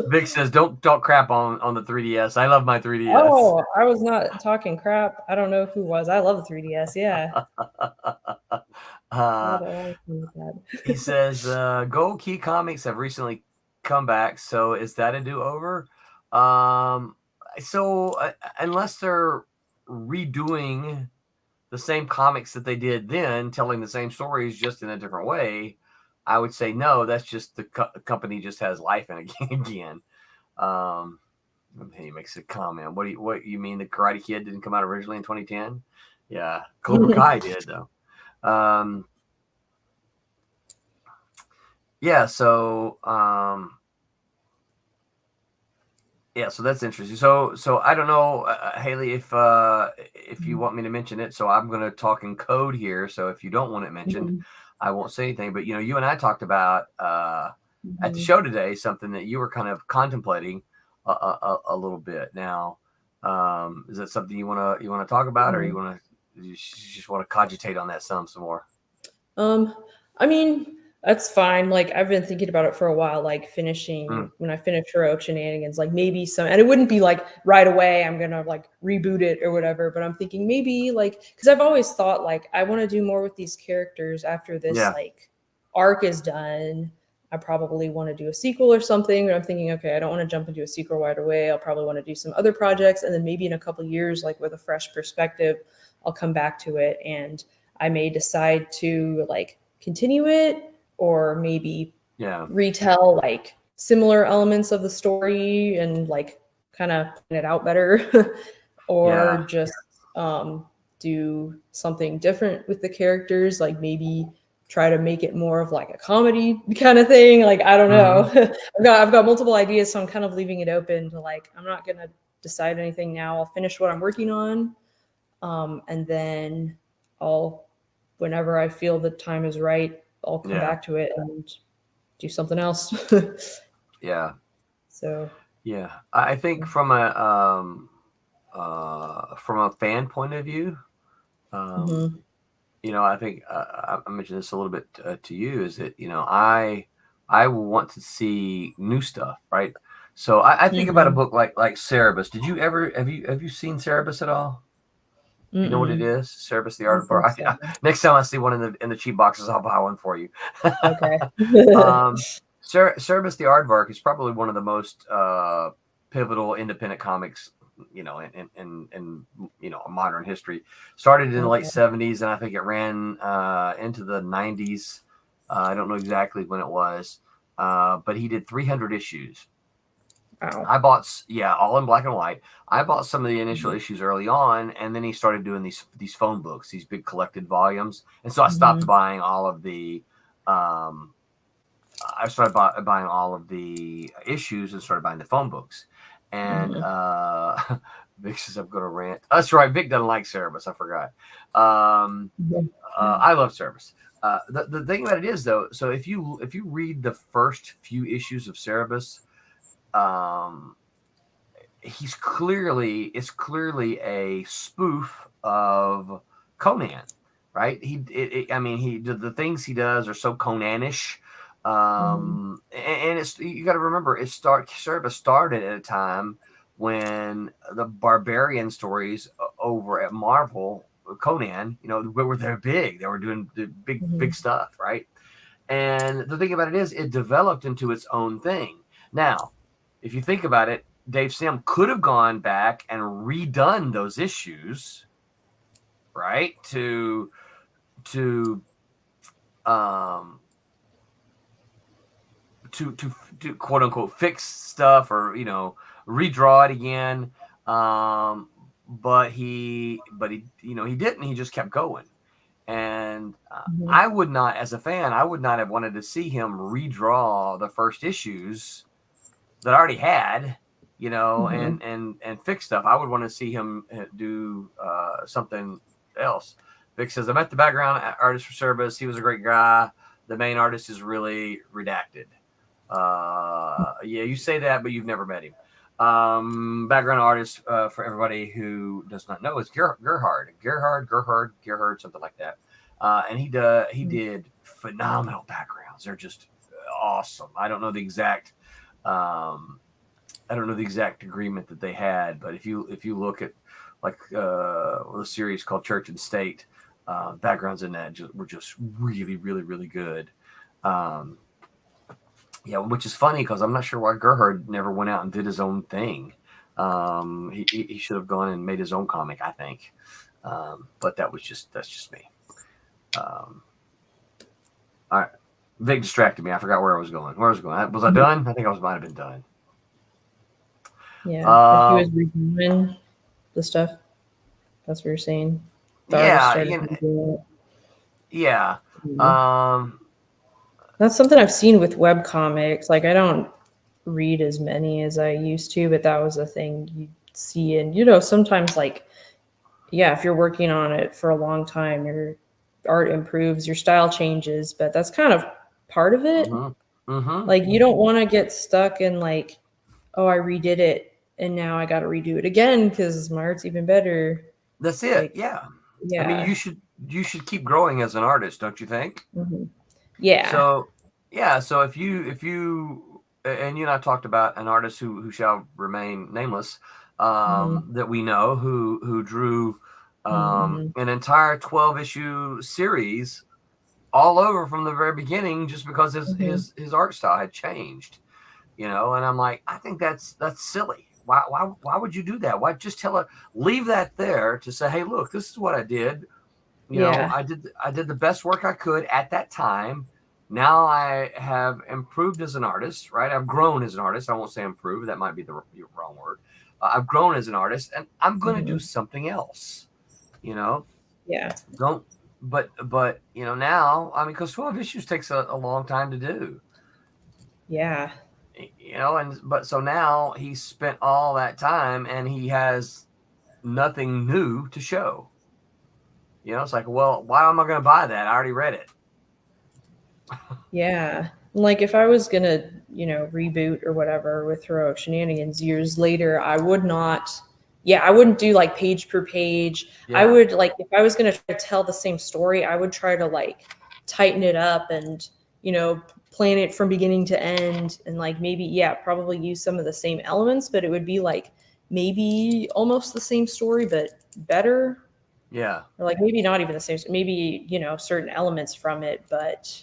Vic says, "Don't talk crap on the 3DS. I love my 3DS." Oh, I was not talking crap. I don't know who was. I love the 3DS. Yeah. uh, Not at all with that. he says, "Gold Key Comics have recently come back. So is that a do over? Um, so unless they're redoing the same comics that they did then, telling the same stories just in a different way, I would say no. That's just the company just has life in it again." Um, he makes a comment. What you mean? The Karate Kid didn't come out originally in 2010? Yeah, Cobra Kai did though. Um, yeah. So that's interesting. So I don't know, Haley, if you want me to mention it. So I'm going to talk in code here. So if you don't want it mentioned, Mhm, I won't say anything. But you and I talked about at the mhm. show today something that you were kind of contemplating a little bit. Now, is that something you want to talk about, or you just want to cogitate on that some more? Um, I mean, that's fine. Like I've been thinking about it for a while, like finishing Mm, when I finish Heroic Shenanigans, like maybe some, and it wouldn't be like right away I'm gonna like reboot it or whatever, but I'm thinking maybe like because I've always thought like I want to do more with these characters after this yeah, like arc is done. I probably want to do a sequel or something, but I'm thinking, okay, I don't want to jump into a sequel right away. I'll probably want to do some other projects, and then maybe in a couple years, like with a fresh perspective, I'll come back to it and I may decide to like continue it, or maybe Yeah. retell like similar elements of the story and like kind of plan it out better, or Yeah. just do something different with the characters, like maybe try to make it more of like a comedy kind of thing. Like I don't know. Mm-hmm. I've got multiple ideas, so I'm kind of leaving it open to like I'm not gonna decide anything now. I'll finish what I'm working on, and then I'll, whenever I feel the time is right, I'll come Yeah. back to it and do something else. Yeah. So Yeah. I think from a fan point of view, mhm. I think I mentioned this a little bit to you, is that I want to see new stuff, right? So I think about a Mhm. book like Cerebus. Did you ever have you seen Cerebus at all? You know what it Mm-mm. is? Cerebus, the I Art don't of Bar. think so. Next time I see one in the cheap boxes, I'll buy one for you. Okay. um, Cerebus, the Aardvark is probably one of the most pivotal independent comics, in modern history. Started in the late Okay. '70s, and I think it ran into the '90s. I don't know exactly when it was, but he did 300 issues. Wow. I bought, yeah, all in black and white. I bought some of the initial Mhm. issues early on, and then he started doing these phone books, these big collected volumes, and so I stopped Mhm. buying all of the. I started buying all of the issues and started buying the phone books, and Mhm. Vic says I'm going to rant. That's right, Vic doesn't like Cerebus. I forgot. Um, Mhm. I love Cerebus. The thing about it is though, so if you read the first few issues of Cerebus, um, it's clearly a spoof of Conan, right? I mean, the things he does are so Conanish, Mhm. and it's, you got to remember, Cerebus started at a time when the barbarian stories over at Marvel, Conan, were they're big, they were doing the big Mhm. stuff, right? And the thing about it is, it developed into its own thing. Now, if you think about it, Dave Sim could have gone back and redone those issues, right? To um to quote unquote fix stuff, or redraw it again. But he didn't. He just kept going. And Mhm. I would not, as a fan, I would not have wanted to see him redraw the first issues that I already had, Mhm. and fix stuff. I would want to see him do something else. Vic says, I met the background artist for Cerebus. He was a great guy. The main artist is really redacted. Yeah, you say that, but you've never met him. Background artist, for everybody who does not know, is Gerhard, something like that. And he did phenomenal backgrounds. They're just awesome. Um, I don't know the exact agreement that they had, but if you look at like the series called Church and State, backgrounds in that were just really, really, really good. Um, yeah, which is funny because I'm not sure why Gerhard never went out and did his own thing. He should have gone and made his own comic, I think. But that's just me. All right. Vic distracted me. I forgot where I was going. Where was I going? Was I done? I think might have been done. Yeah. If he was Um, redoing the stuff, that's what you're saying. The artist yeah, started redoing yeah. it. Mhm. Um, That's something I've seen with web comics. Like I don't read as many as I used to, but that was a thing you see. And sometimes like, yeah, if you're working on it for a long time, your art improves, your style changes, but that's kind of part of it. mhm, mhm. Like you don't want to get stuck in like, oh, I redid it and now I got to redo it again because my art's even better. That's it. Like, Yeah. I mean, yeah. you should keep growing as an artist, don't you think? Mhm. Yeah. So, yeah. So if you and you and I talked about an artist who shall remain nameless, Mhm. that we know, who drew Mhm. an entire 12 issue series all over from the very beginning, just because Mhm. his art style had changed. And I'm like, I think that's silly. Why would you do that? Why just leave that there to say, hey, look, this is what I did. You know, Yeah. I did the best work I could at that time. Now I have improved as an artist, right? I've grown as an artist. I won't say improved. That might be the wrong word. I've grown as an artist, and I'm going to do Mhm. something else. You know, Yeah. don't. But you know now, I mean, because 12 issues takes a long time to do. Yeah. You know, and but so now he's spent all that time, and he has nothing new to show. You know, it's like, well, why am I going to buy that? I already read it. Yeah. Like if I was gonna, reboot or whatever with Heroic Shenanigans years later, I would not, yeah, I wouldn't do like page per page. I Yeah, would like if I was gonna try to tell the same story, I would try to like tighten it up and, plan it from beginning to end and like maybe, yeah, probably use some of the same elements, but it would be like maybe almost the same story, but better. yeah, Or like maybe not even the same, maybe, certain elements from it, but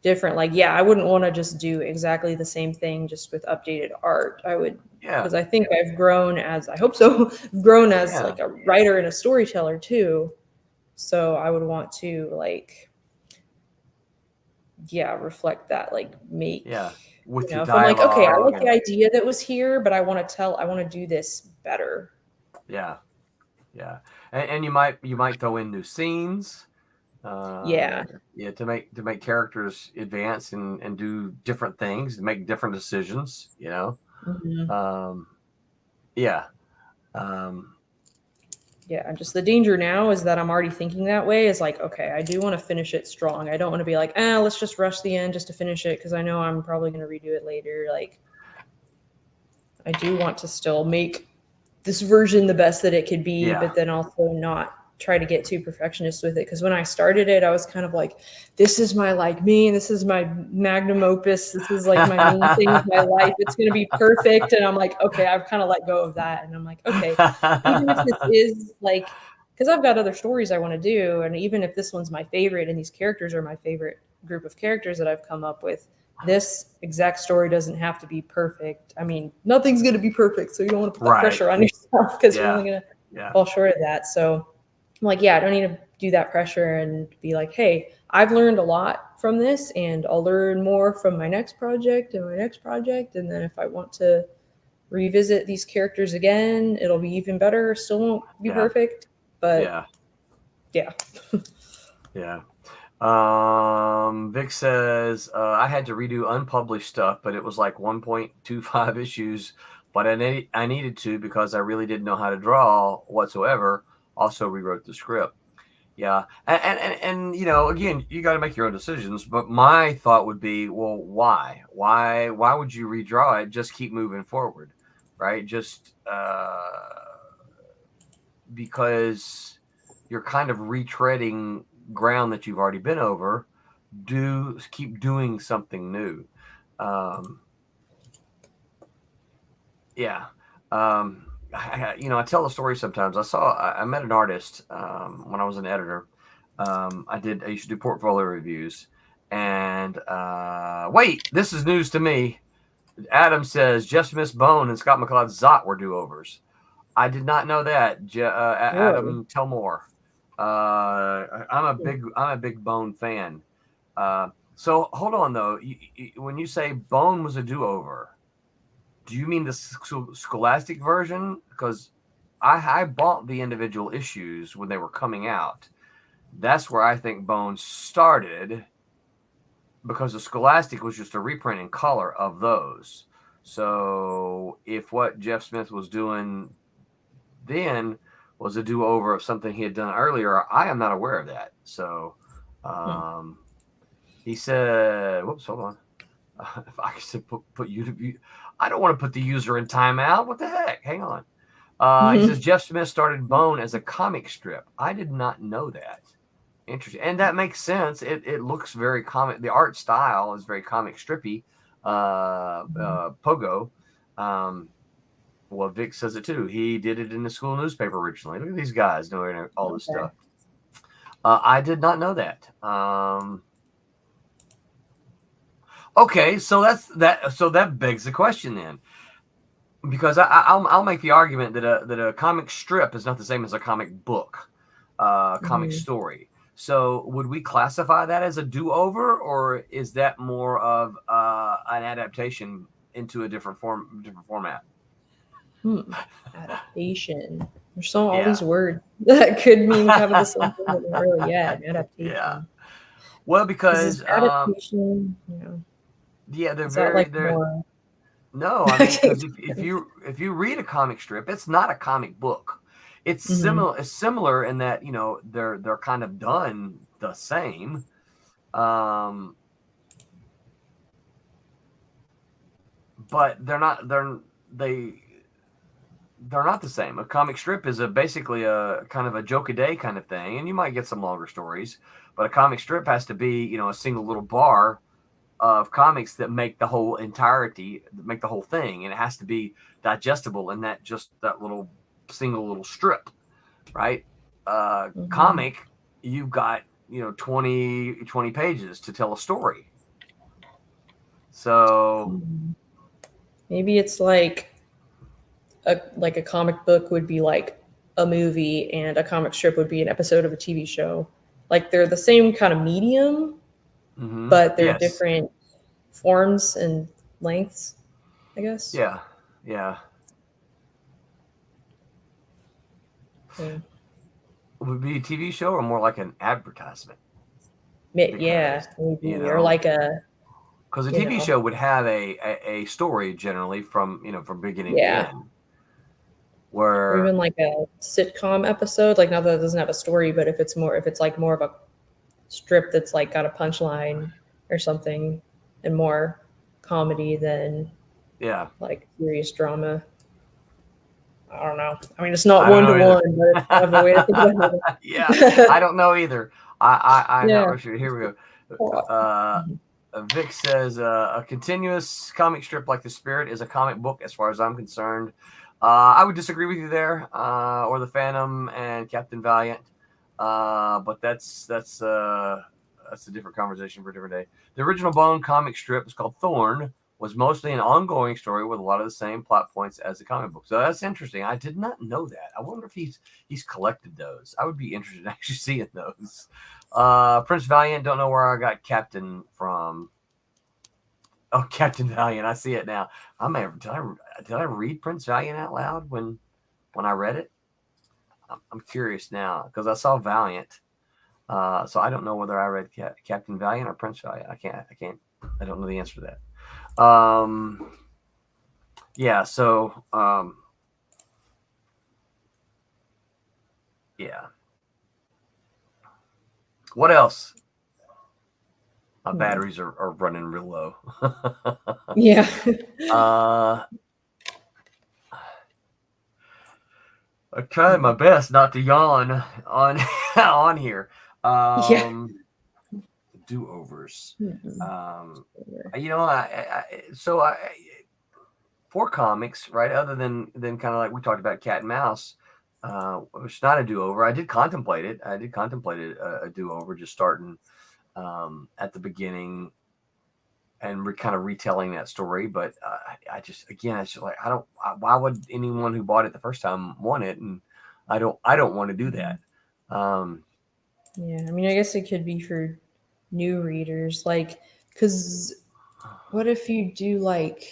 different. Like, yeah, I wouldn't want to just do exactly the same thing just with updated art. I would, yeah, because I think I've grown as, I hope so, grown as yeah, like a writer and a storyteller too. So I would want to like, yeah, reflect that, like make, yeah. With your if I'm like, okay, I dialogue like the and idea that was here, but I want to do this better. yeah, yeah, and you might throw in new scenes, uh, Yeah. yeah, to make characters advance and do different things, to make different decisions. You know, Mhm. um, yeah, um, Yeah, and just the danger now is that I'm already thinking that way. Is like, okay, I do want to finish it strong. I don't want to be like, let's just rush the end just to finish it because I know I'm probably going to redo it later. Like, I do want to still make this version the best that it could be, yeah, but then also not try to get too perfectionist with it. Because when I started it, I was kind of like, this is my like me, this is my magnum opus, this is like my main thing of my life. It's going to be perfect. And I'm like, okay, I've kind of let go of that. And I'm like, okay, even if this is like, because I've got other stories I want to do. And even if this one's my favorite and these characters are my favorite group of characters that I've come up with, this exact story doesn't have to be perfect. I mean, nothing's going to be perfect. So you don't want to put that right, pressure on yourself because you're yeah, only going to yeah, fall short of that. So I'm like, yeah, I don't need to do that pressure and be like, hey, I've learned a lot from this and I'll learn more from my next project and my next project. And then if I want to revisit these characters again, it'll be even better. Still won't be yeah, perfect, but yeah, yeah. yeah. Vic says, I had to redo unpublished stuff, but it was like 1.25 issues, but I needed to because I really didn't know how to draw whatsoever. Also rewrote the script. Yeah. And you know, again, you got to make your own decisions, but my thought would be, well, why would you redraw it? Just keep moving forward, right? Just, because you're kind of retreading ground that you've already been over. Keep doing something new. um yeah. I tell the story sometimes. I met an artist when I was an editor. I used to do portfolio reviews, and wait, this is news to me. Adam says Jeff Smith's Bone and Scott McCloud's Zot were do-overs. I did not know that. Really? Adam, tell more. I'm a big Bone fan. So hold on though. When you say Bone was a do-over, do you mean the Scholastic version? Because I bought the individual issues when they were coming out. That's where I think Bone started, because the Scholastic was just a reprint in color of those. So if what Jeff Smith was doing then was a do-over of something he had done earlier, I am not aware of that. So he said, whoops, hold on. If I said put you, I don't want to put the user in timeout. What the heck? Hang on. He says Jeff Smith started Bone as a comic strip. I did not know that. Interesting. And that makes sense. It looks very comic. The art style is very comic strippy. Pogo. Well, Vic says it too. He did it in the school newspaper originally. Look at these guys doing all this Okay. stuff. I did not know that. Okay, so that's that. So that begs the question then, because I'll make the argument that a comic strip is not the same as a comic book. comic story. So would we classify that as a do-over, or is that more of an adaptation into a different format? Adaptation. There's all Yeah. these words that could mean kind of the same thing, but not really. Yeah, an adaptation. Yeah. Well, because Adaptation, yeah, they're is that very like more? no, I mean, because if you read a comic strip, it's not a comic book. It's Mhm. similar in that, you know, they're kind of done the same. But they they're not the same. A comic strip is basically a kind of a joke a day kind of thing, and you might get some longer stories, but a comic strip has to be, you know, a single little bar of comics that make the whole entirety, make the whole thing, and it has to be digestible in that just that little single little strip, right? Mhm. Comic, you've got, you know, 20 pages to tell a story. So Maybe it's like a comic book would be like a movie, and a comic strip would be an episode of a TV show. Like they're the same kind of medium, but they're yes, different forms and lengths, I guess. yeah, yeah. Yeah. Would it be a TV show or more like an advertisement? Yeah, Because, you maybe. Or know, like a, because a you TV know, show would have a story generally from, you know, from beginning to yeah. end. Or Where even like a sitcom episode. Like not that it doesn't have a story, but if it's like more of a strip that's like got a punchline or something and more comedy than yeah, like serious drama. I don't know. I mean, it's not I don't one to know either. one, but it's kind of a way to think about Yeah, I it. don't know either. I'm not Yeah. really sure. Here we go. Vic says a continuous comic strip like The Spirit is a comic book, as far as I'm concerned. I would disagree with you there, or the Phantom and Captain Valiant. But that's a different conversation for a different day. The original Bone comic strip was called Thorn. Was mostly an ongoing story with a lot of the same plot points as the comic book. So that's interesting. I did not know that. I wonder if he's collected those. I would be interested in actually seeing those. Prince Valiant, don't know where I got Captain from. Oh, Captain Valiant, I see it now. I may have did I read Prince Valiant out loud when I read it? I'm curious now because I saw Valiant. So I don't know whether I read Captain Valiant or Prince Valiant. I don't know the answer to that. Yeah, so yeah. What else? My batteries are running real low. Yeah. I tried my best not to yawn on on here. Yeah. Do-overs. Mhm. You know, for comics, right? Other than kind of like we talked about Cat and Mouse, it's not a do-over. I did contemplate it. A do-over, just starting at the beginning and kind of retelling that story. But I just, again, it's just like why would anyone who bought it the first time want it? And I don't want to do that. Yeah, I mean, I guess it could be for new readers, like, because what if you do like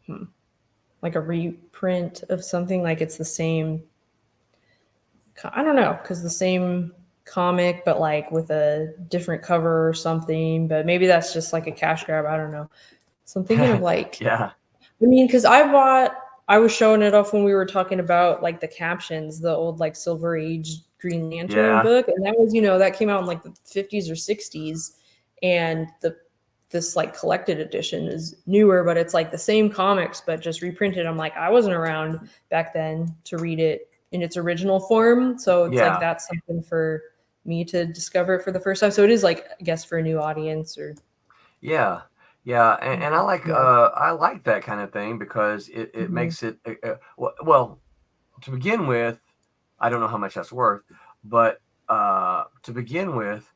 a reprint of something, like it's the same, I don't know, because the same comic, but like with a different cover or something, but maybe that's just like a cash grab. I don't know. So I'm thinking of like, Yeah. I mean, because I was showing it off when we were talking about like the captions, the old like Silver Age Green Lantern Yeah. book, and that was, that came out in like the 50s or 60s, and this like collected edition is newer, but it's like the same comics but just reprinted. I'm like, I wasn't around back then to read it in its original form, so it's like Yeah. that's something for me to discover it for the first time. So it is like, I guess, for a new audience or Yeah. Yeah. And I like that kind of thing because it makes it, well, to begin with, I don't know how much that's worth, but to begin with,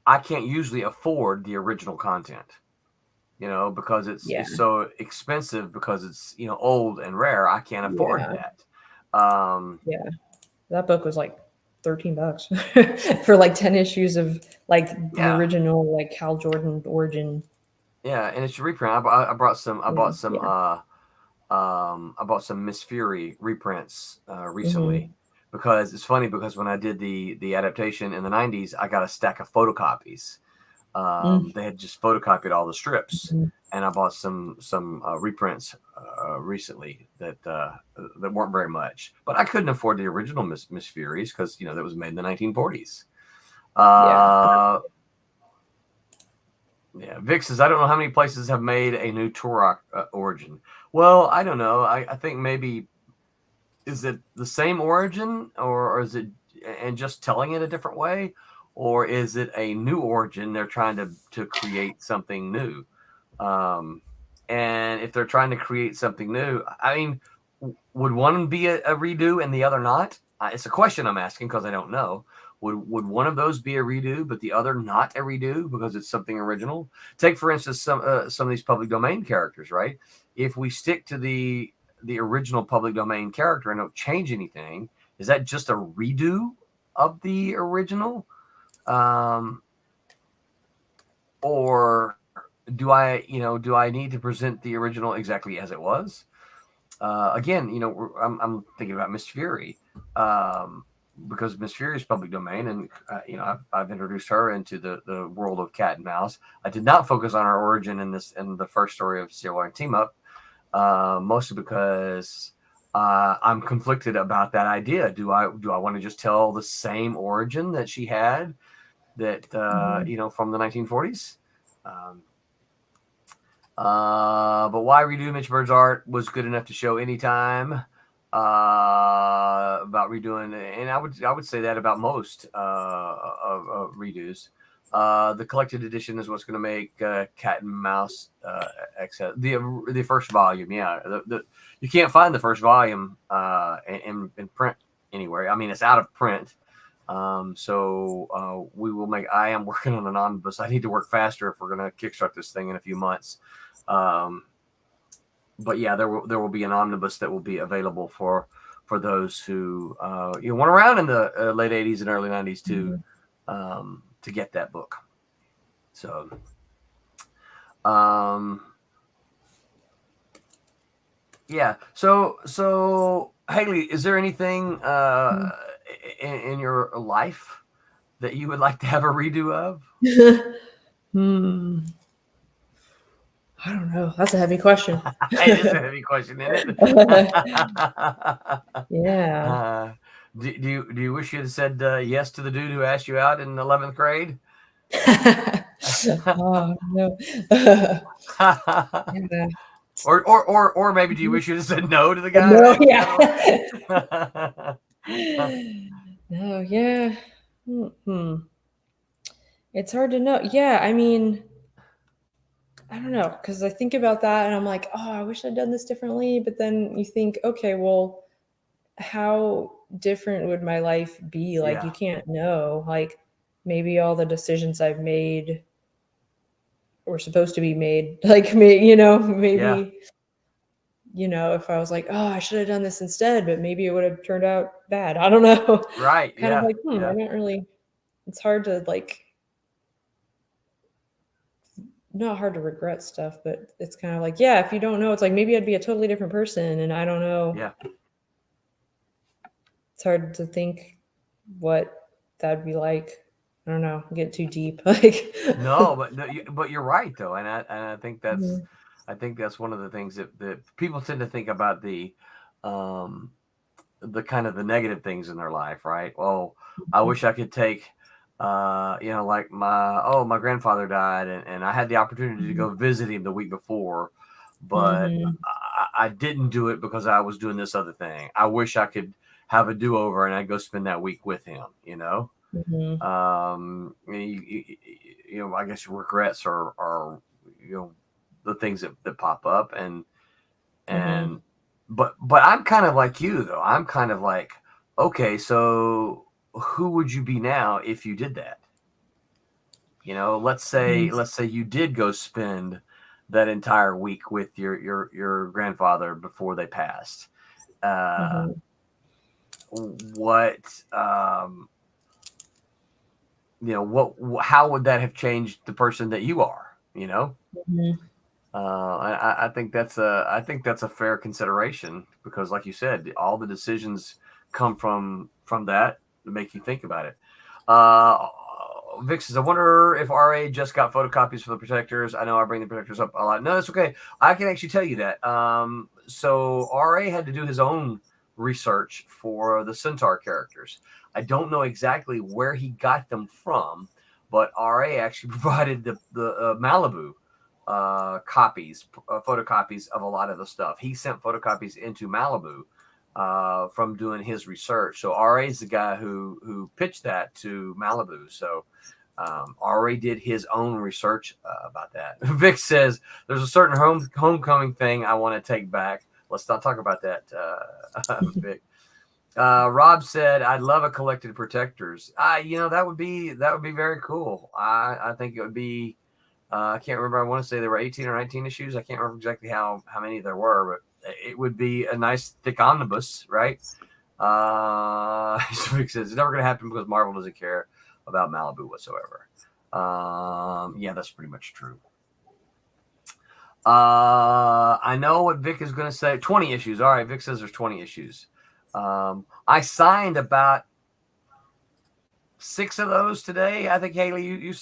I can't usually afford the original content, because it's so expensive because it's, old and rare. I can't afford yeah. that. Yeah, that book was like $13 for like 10 issues of like the Yeah. original like Hal Jordan origin. Yeah, and it's a reprint. I bought some. I bought some. Yeah. I bought some Miss Fury reprints recently Mhm. because it's funny because when I did the adaptation in the '90s, I got a stack of photocopies. They had just photocopied all the strips, Mhm. and I bought some reprints recently that weren't very much, but I couldn't afford the original Miss Furies because that was made in the 1940s. Yeah. Yeah, Vic says, I don't know how many places have made a new Turok origin. Well, I don't know. I think maybe, is it the same origin or is it, and just telling it a different way? Or is it a new origin? They're trying to create something new. And if they're trying to create something new, I mean, would one be a redo and the other not? It's a question I'm asking because I don't know. Would one of those be a redo, but the other not a redo because it's something original? Take for instance some of these public domain characters, right? If we stick to the original public domain character and don't change anything, is that just a redo of the original, or do I need to present the original exactly as it was? Again, I'm thinking about Miss Fury, because Miss Fury is public domain, and I've introduced her into the world of Cat and Mouse. I did not focus on her origin in the first story of Silverline Team Up, mostly because I'm conflicted about that idea. Do I want to just tell the same origin that she had that from the 1940s? But why redo Mitch Bird's art was good enough to show anytime about redoing, and I would say that about most of redos. The collected edition is what's going to make Cat and Mouse excess. The first volume, yeah. You can't find the first volume in print anywhere. I mean, it's out of print. So we will make. I am working on an omnibus. I need to work faster if we're going to kickstart this thing in a few months. But yeah, there will be an omnibus that will be available for those who went around in the late '80s and early '90s to get that book. So, yeah. So Haley, is there anything in your life that you would like to have a redo of? I don't know. That's a heavy question. It is a heavy question, isn't it? Yeah. Do you wish you had said yes to the dude who asked you out in 11th grade? Oh no. Yeah. Or maybe do you wish you had said no to the guy? No, That yeah. No, yeah. It's hard to know. Yeah, I mean, I don't know, because I think about that and I'm like, oh, I wish I'd done this differently. But then you think, okay, well, how different would my life be? Like, you Yeah. can't know. Like, maybe all the decisions I've made were supposed to be made. Like, maybe, if I was like, oh, I should have done this instead, but maybe it would have turned out bad. I don't know. Right. Kind of Yeah. like, Yeah. I don't really, it's hard to like, not hard to regret stuff, but it's kind of like, yeah, if you don't know, it's like maybe I'd be a totally different person, and I don't know. Yeah. It's hard to think what that'd be like. I don't know, get too deep. Like No, but you're right though, and I think that's Mhm. I think that's one of the things that people tend to think about the kind of the negative things in their life, right? Oh, I wish I could take like my grandfather died, and I had the opportunity to go visit him the week before, but Mhm. I didn't do it because I was doing this other thing. I wish I could have a do-over and I'd go spend that week with him, Mhm. I guess regrets are the things that pop up, and Mhm. but I'm kind of like you though. I'm kind of like, okay, so who would you be now if you did that? Let's say you did go spend that entire week with your grandfather before they passed. Mhm. What how would that have changed the person that you are? Mhm. I think that's a fair consideration because, like you said, all the decisions come from that to make you think about it. Uh, Vic says, I wonder if RA just got photocopies for the protectors. I know I bring the protectors up a lot. No, that's okay. I can actually tell you that. So RA had to do his own research for the Centaur characters. I don't know exactly where he got them from, but RA actually provided the Malibu photocopies of a lot of the stuff. He sent photocopies into Malibu from doing his research. So RA is the guy who pitched that to Malibu. So RA did his own research about that. Vic says there's a certain homecoming thing I want to take back. Let's not talk about that, Vic. Rob said, "I'd love a collected protectors. That would be very cool. I think it would be. I can't remember. I want to say there were 18 or 19 issues. I can't remember exactly how many there were, but it would be a nice thick omnibus, right? Vic says it's never going to happen because Marvel doesn't care about Malibu whatsoever. Yeah, that's pretty much true. I know what Vic is going to say. 20 issues. All right, Vic says there's 20 issues. I signed about 6 of those today. I think Haley, you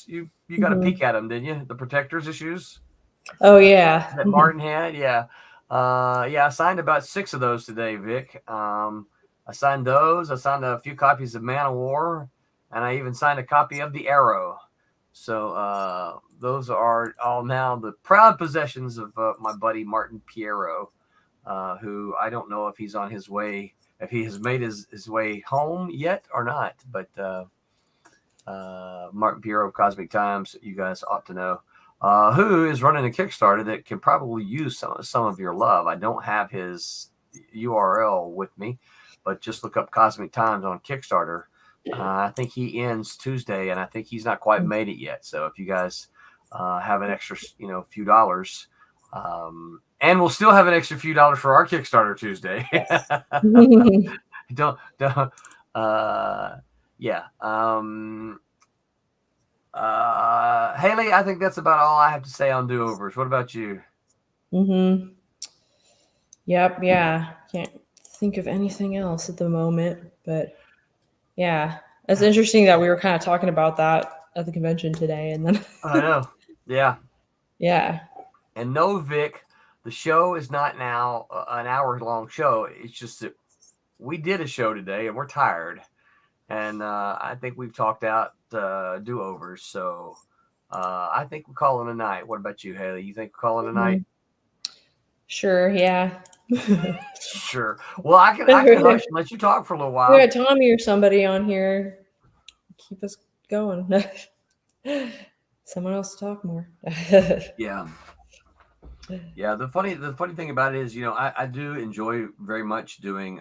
got a peek at them, didn't you? The Protectors issues. Oh yeah. That Martin had, yeah. I signed about 6 of those today, Vic. I signed those. I signed a few copies of Man of War, and I even signed a copy of The Arrow. So those are all now the proud possessions of my buddy Martin Piero, who I don't know if he's on his way, if he has made his way home yet or not. But Martin Piero of Cosmic Times, you guys ought to know, who is running a Kickstarter that can probably use some of your love. I don't have his URL with me, but just look up Cosmic Times on Kickstarter. I think he ends Tuesday, and I think he's not quite made it yet. So if you guys have an extra, few dollars, and we'll still have an extra few dollars for our Kickstarter Tuesday. don't. Yeah. Haley, I think that's about all I have to say on do-overs. What about you? Yep. Yeah. Can't think of anything else at the moment, but yeah, it's interesting that we were kind of talking about that at the convention today, and then I know. Yeah. Yeah. And no, Vic, the show is not now an hour-long show. It's just that we did a show today, and we're tired. And I think we've talked out do-overs. So I think we're calling a night. What about you, Haley? You think we're calling a night? Sure. Yeah. Sure. Well, I can hush and let you talk for a little while. We got Tommy or somebody on here. Keep us going. Someone else to talk more. Yeah. Yeah. The funny thing about it is, I do enjoy very much doing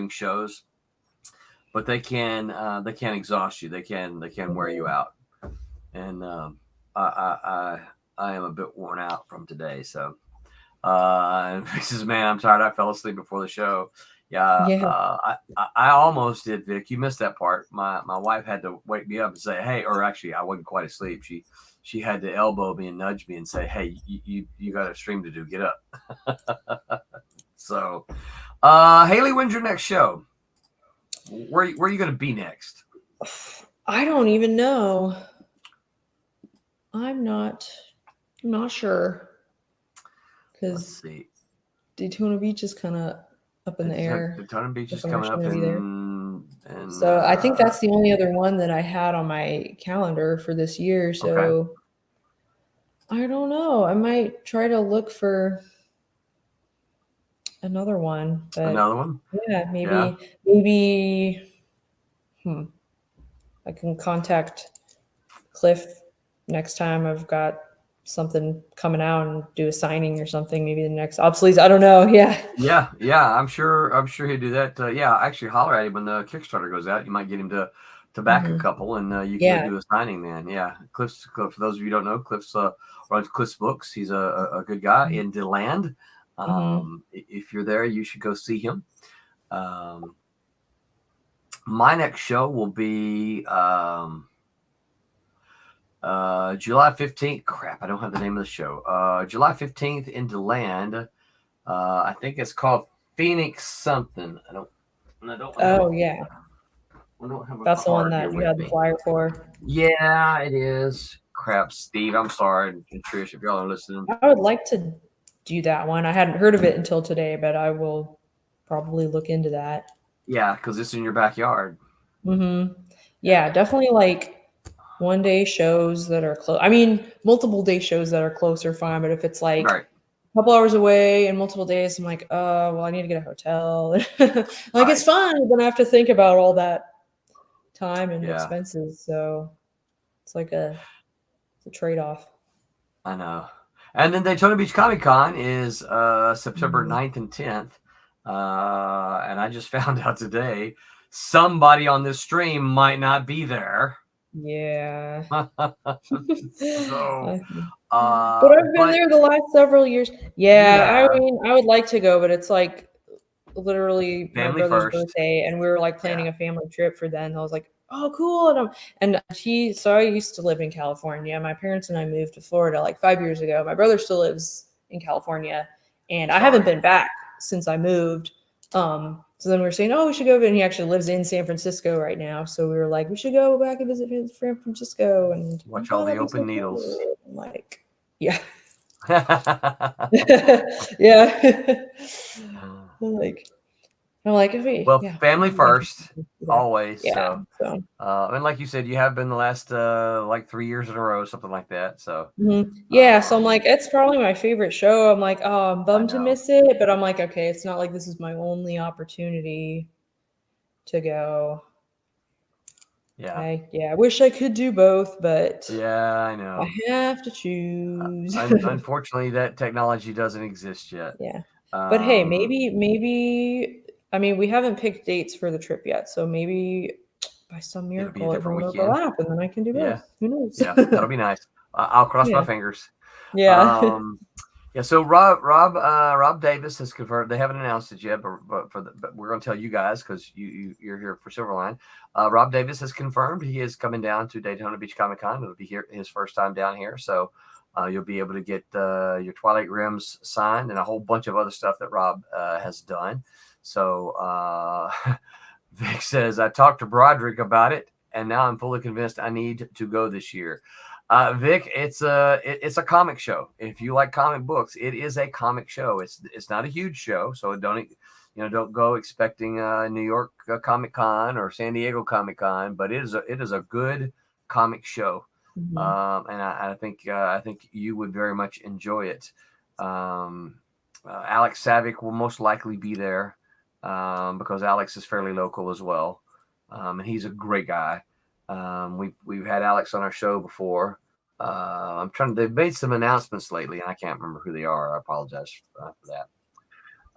shows, but they can exhaust you. They can wear you out. And I am a bit worn out from today. So and Vic says, man, I'm tired. I fell asleep before the show. Yeah. I almost did, Vic. You missed that part. My wife had to wake me up and say, hey, or actually I wasn't quite asleep. She had to elbow me and nudge me and say, hey, you got a stream to do. Get up. So Haley, when's your next show? Where are you going to be next? I don't even know. I'm not sure. Because Daytona Beach is kind of up in the air. Daytona Beach is coming up and so I think that's the only other one that I had on my calendar for this year. So okay. I don't know. I might try to look for another one. But another one? Yeah, maybe I can contact Cliff next time I've got something coming out and do a signing or something. Maybe the next obsolete. I don't know. Yeah. I'm sure he'd do that. Actually holler at him when the Kickstarter goes out. You might get him to back a couple, and you can do a signing then. Yeah, Cliff. For those of you who don't know, Cliff's runs Cliff's Books. He's a good guy in DeLand. If you're there, you should go see him. My next show will be July 15th. Crap, I don't have the name of the show. July 15th in DeLand. I think it's called Phoenix something. I don't Oh yeah, have a that's the one card here that you with had the me. flyer for. Yeah, it is. Crap, Steve. I'm sorry. And Trish, if y'all are listening. I would like to do that one. I hadn't heard of it until today, but I will probably look into that. Yeah, because it's in your backyard. Yeah, definitely like 1 day shows that are close. I mean, multiple day shows that are close are fine, but if it's like Right. a couple hours away and multiple days, I'm like, well, I need to get a hotel. Like Right. it's fun, but then I have to think about all that time and Yeah. expenses. So it's like it's a trade-off. I know. And then Daytona Beach Comic Con is September 9th and 10th. And I just found out today somebody on this stream might not be there. Yeah. So, but I've been there the last several years. Yeah, I mean, I would like to go, but it's like literally my Family brother's first. birthday, and we were like planning a family trip for then. I was like, oh, cool. So I used to live in California. My parents and I moved to Florida like 5 years ago. My brother still lives in California, and I haven't been back since I moved. So then we were saying, oh, we should go. And he actually lives in San Francisco right now. So we were like, we should go back and visit San Francisco and watch all the open needles. I'm like, yeah. Yeah. I'm like, family first, always. Yeah. So, and like you said, you have been the last like 3 years in a row, something like that. So, yeah. So I'm like, it's probably my favorite show. I'm like, oh, I'm bummed to miss it, but I'm like, okay, it's not like this is my only opportunity to go. Yeah. I wish I could do both, but yeah, I know. I have to choose. Unfortunately, that technology doesn't exist yet. Yeah. But hey, maybe I mean, we haven't picked dates for the trip yet, so maybe by some miracle it won't overlap, and then I can do both. Who knows? Yeah, that'll be nice. I'll cross my fingers. Yeah. Yeah. So Rob Davis has confirmed. They haven't announced it yet, but we're going to tell you guys because you're here for Silverline. Rob Davis has confirmed he is coming down to Daytona Beach Comic Con. It'll be his first time down here, so you'll be able to get your Twilight Rims signed and a whole bunch of other stuff that Rob has done. So Vic says, I talked to Broderick about it, and now I'm fully convinced I need to go this year. Vic, it's a comic show. If you like comic books, it is a comic show. It's not a huge show, so don't go expecting New York Comic Con or San Diego Comic Con, but it is a good comic show. And I think you would very much enjoy it. Alex Savick will most likely be there because Alex is fairly local as well, and he's a great guy. We've had Alex on our show before. They've made some announcements lately, and I can't remember who they are. I apologize for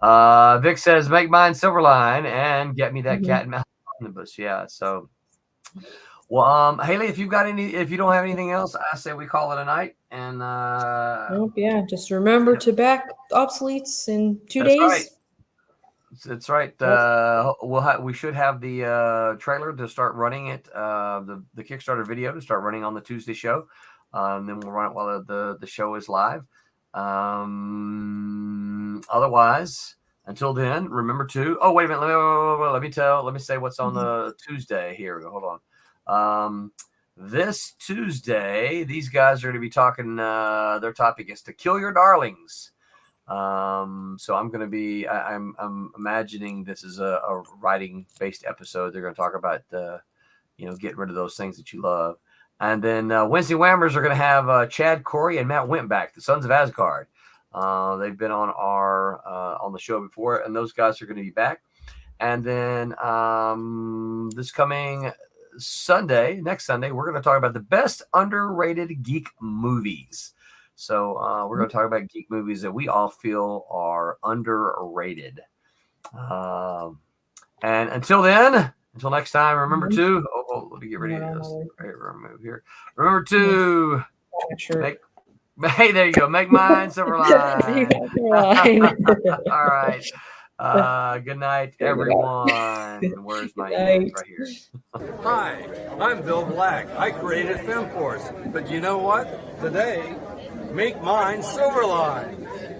that. Vic says, make mine Silverline and get me that cat and mouse omnibus. Yeah. So, well, Haley, if you don't have anything else, I say we call it a night. And yeah, just remember to back obsoletes in 2 days. Right. That's right. We should have the trailer to start running it. The Kickstarter video to start running on the Tuesday show. And then we'll run it while the show is live. Otherwise, until then, remember to. Oh, wait a minute. Let me say what's on the Tuesday. Here we go. Hold on. This Tuesday, these guys are going to be talking. Their topic is to kill your darlings. So I'm going to be. I'm imagining this is a writing based episode. They're going to talk about getting rid of those things that you love. And then Wednesday Whammers are going to have Chad Corey and Matt Wentback, the Sons of Asgard. They've been on the show before, and those guys are going to be back. And then this coming next Sunday, we're going to talk about the best underrated geek movies. So we're going to talk about geek movies that we all feel are underrated. And until next time, remember to let me get ready to remove here. Remember to hey, there you go. Make mine Silverline. All right. Good night, everyone. Where's my Good email? night. Right here. Hi, I'm Bill Black. I created FemForce. But you know what? Today, make mine Silverline.